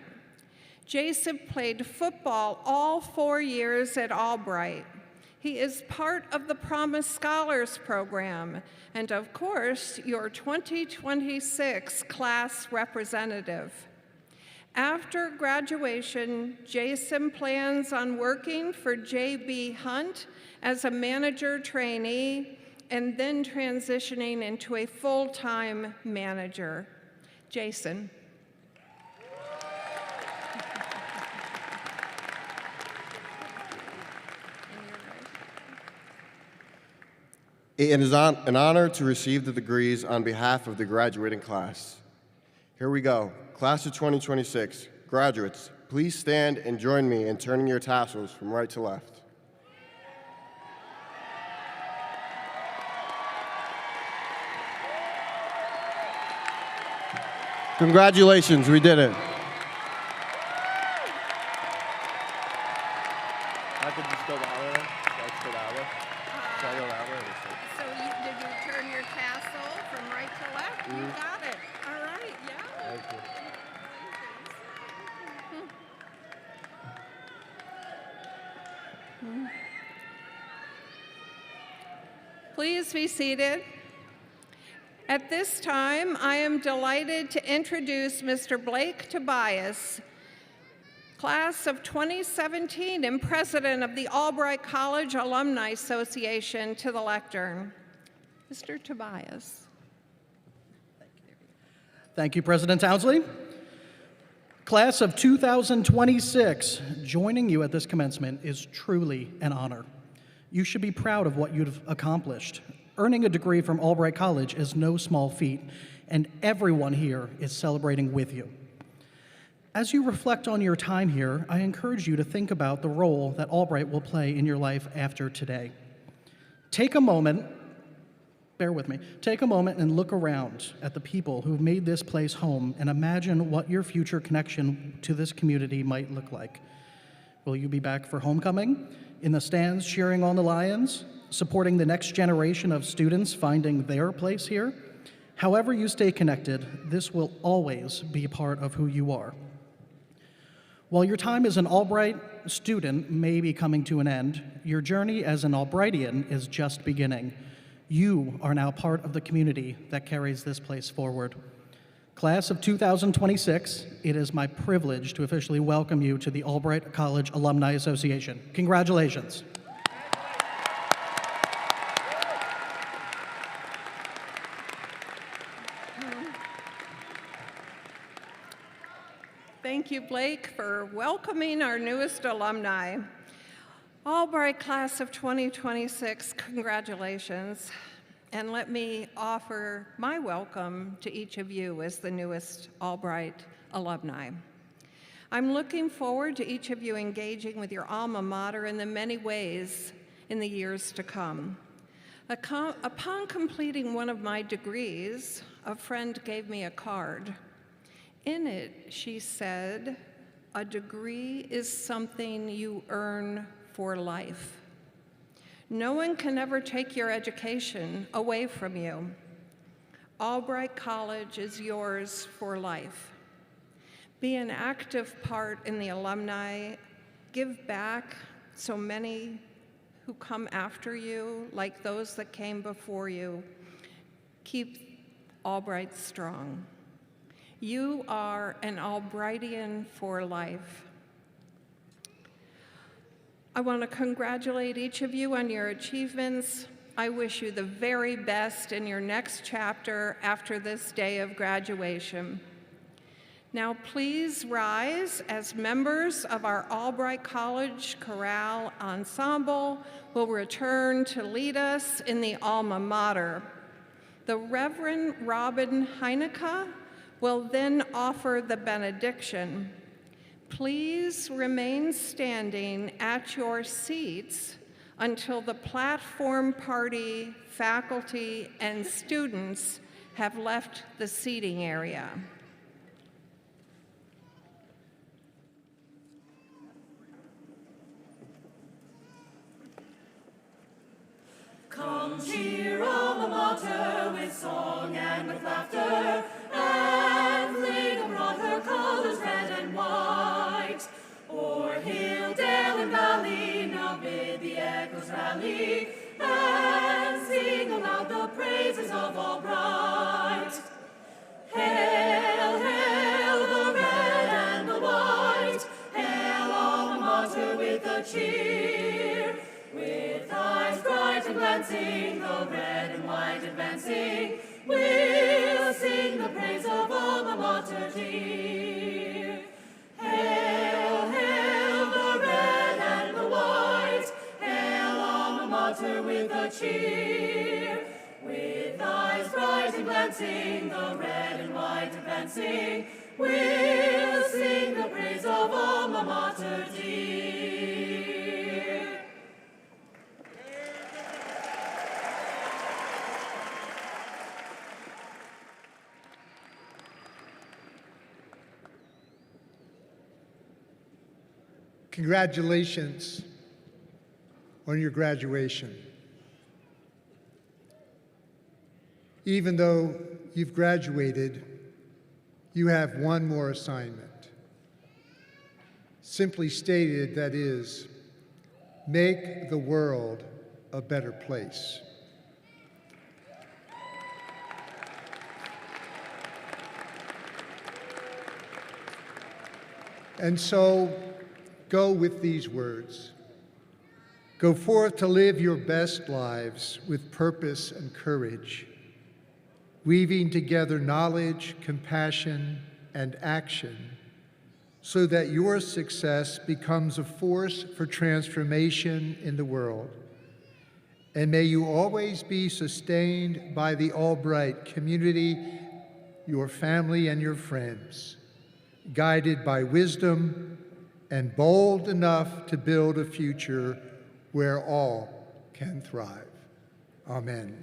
Jason played football all 4 years at Albright. He is part of the Promise Scholars Program, and of course, your 2026 class representative. After graduation, Jason plans on working for J.B. Hunt as a manager trainee and then transitioning into a full-time manager. Jason. It is an honor to receive the degrees on behalf of the graduating class. Here we go. Class of 2026, graduates, please stand and join me in turning your tassels from right to left. Congratulations, we did it. I could just go that way. Let's go that way. Shall I go that way? So did you turn your tassel from right to left? You got it. All right, yeah. Thank you. Please be seated. At this time, I am delighted to introduce Mr. Blake Tobias, class of 2017 and president of the Albright College Alumni Association, to the lectern. Mr. Tobias. Thank you, President Townsley. Class of 2026, joining you at this commencement is truly an honor. You should be proud of what you've accomplished. Earning a degree from Albright College is no small feat, and everyone here is celebrating with you. As you reflect on your time here, I encourage you to think about the role that Albright will play in your life after today. Take a moment, bear with me. Take a moment and look around at the people who've made this place home and imagine what your future connection to this community might look like. Will you be back for homecoming, in the stands cheering on the Lions, supporting the next generation of students finding their place here? However you stay connected, this will always be part of who you are. While your time as an Albright student may be coming to an end, your journey as an Albrightian is just beginning. You are now part of the community that carries this place forward. Class of 2026, it is my privilege to officially welcome you to the Albright College Alumni Association. Congratulations. Thank you, Blake, for welcoming our newest alumni. Albright Class of 2026, congratulations. And let me offer my welcome to each of you as the newest Albright alumni. I'm looking forward to each of you engaging with your alma mater in the many ways in the years to come. Upon completing one of my degrees, a friend gave me a card. In it, she said, "A degree is something you earn for life. No one can ever take your education away from you. Albright College is yours for life. Be an active part in the alumni. Give back so many who come after you, like those that came before you. Keep Albright strong. You are an Albrightian for life." I want to congratulate each of you on your achievements. I wish you the very best in your next chapter after this day of graduation. Now please rise as members of our Albright College Chorale Ensemble will return to lead us in the alma mater. The Reverend Robin Heinecke will then offer the benediction. Please remain standing at your seats until the platform party, faculty, and students have left the seating area. Come cheer alma mater with song and with laughter, and fling abroad her colors red and white. O'er hill, dale, and valley, now bid the echoes rally, and sing aloud the praises of Albright. Hail, hail, the red and the white, hail alma mater with a cheer. With eyes bright and glancing, the red and white advancing, we'll sing the praise of alma mater dear. Hail, hail, the red and the white, hail alma mater with a cheer. With eyes bright and glancing, the red and white advancing, we'll sing the praise of alma mater dear. Congratulations on your graduation. Even though you've graduated, you have one more assignment. Simply stated, that is, make the world a better place. And so, go with these words. Go forth to live your best lives with purpose and courage, weaving together knowledge, compassion, and action, so that your success becomes a force for transformation in the world. And may you always be sustained by the Albright community, your family, and your friends, guided by wisdom and bold enough to build a future where all can thrive. Amen.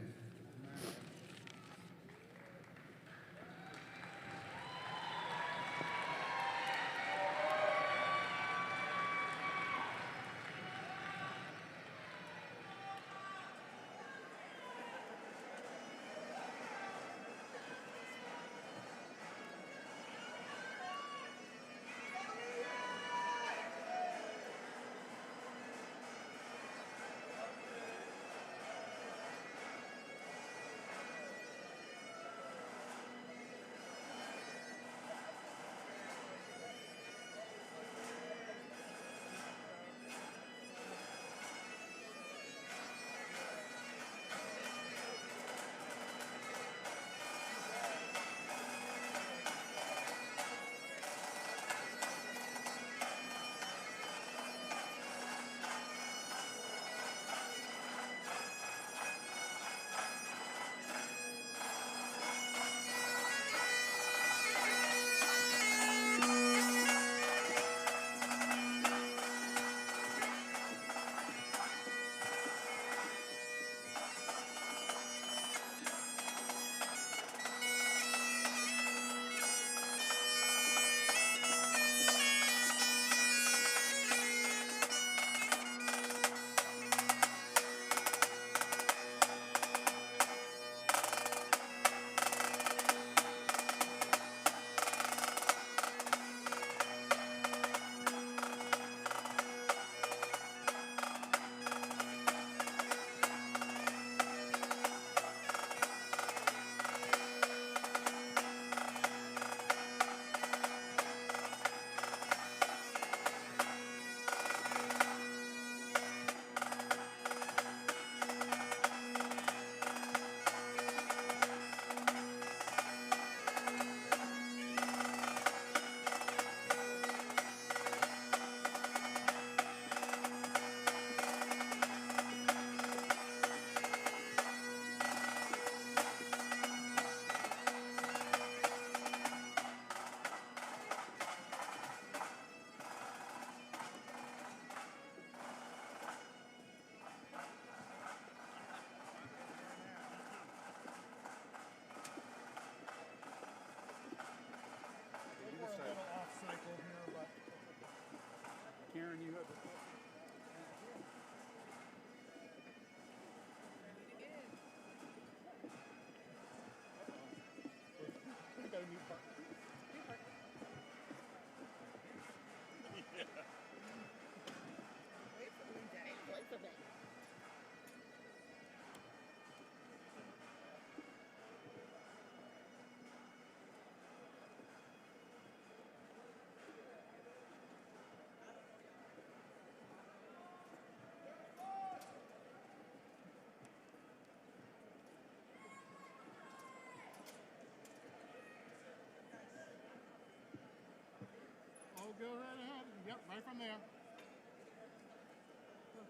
there.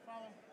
Follow.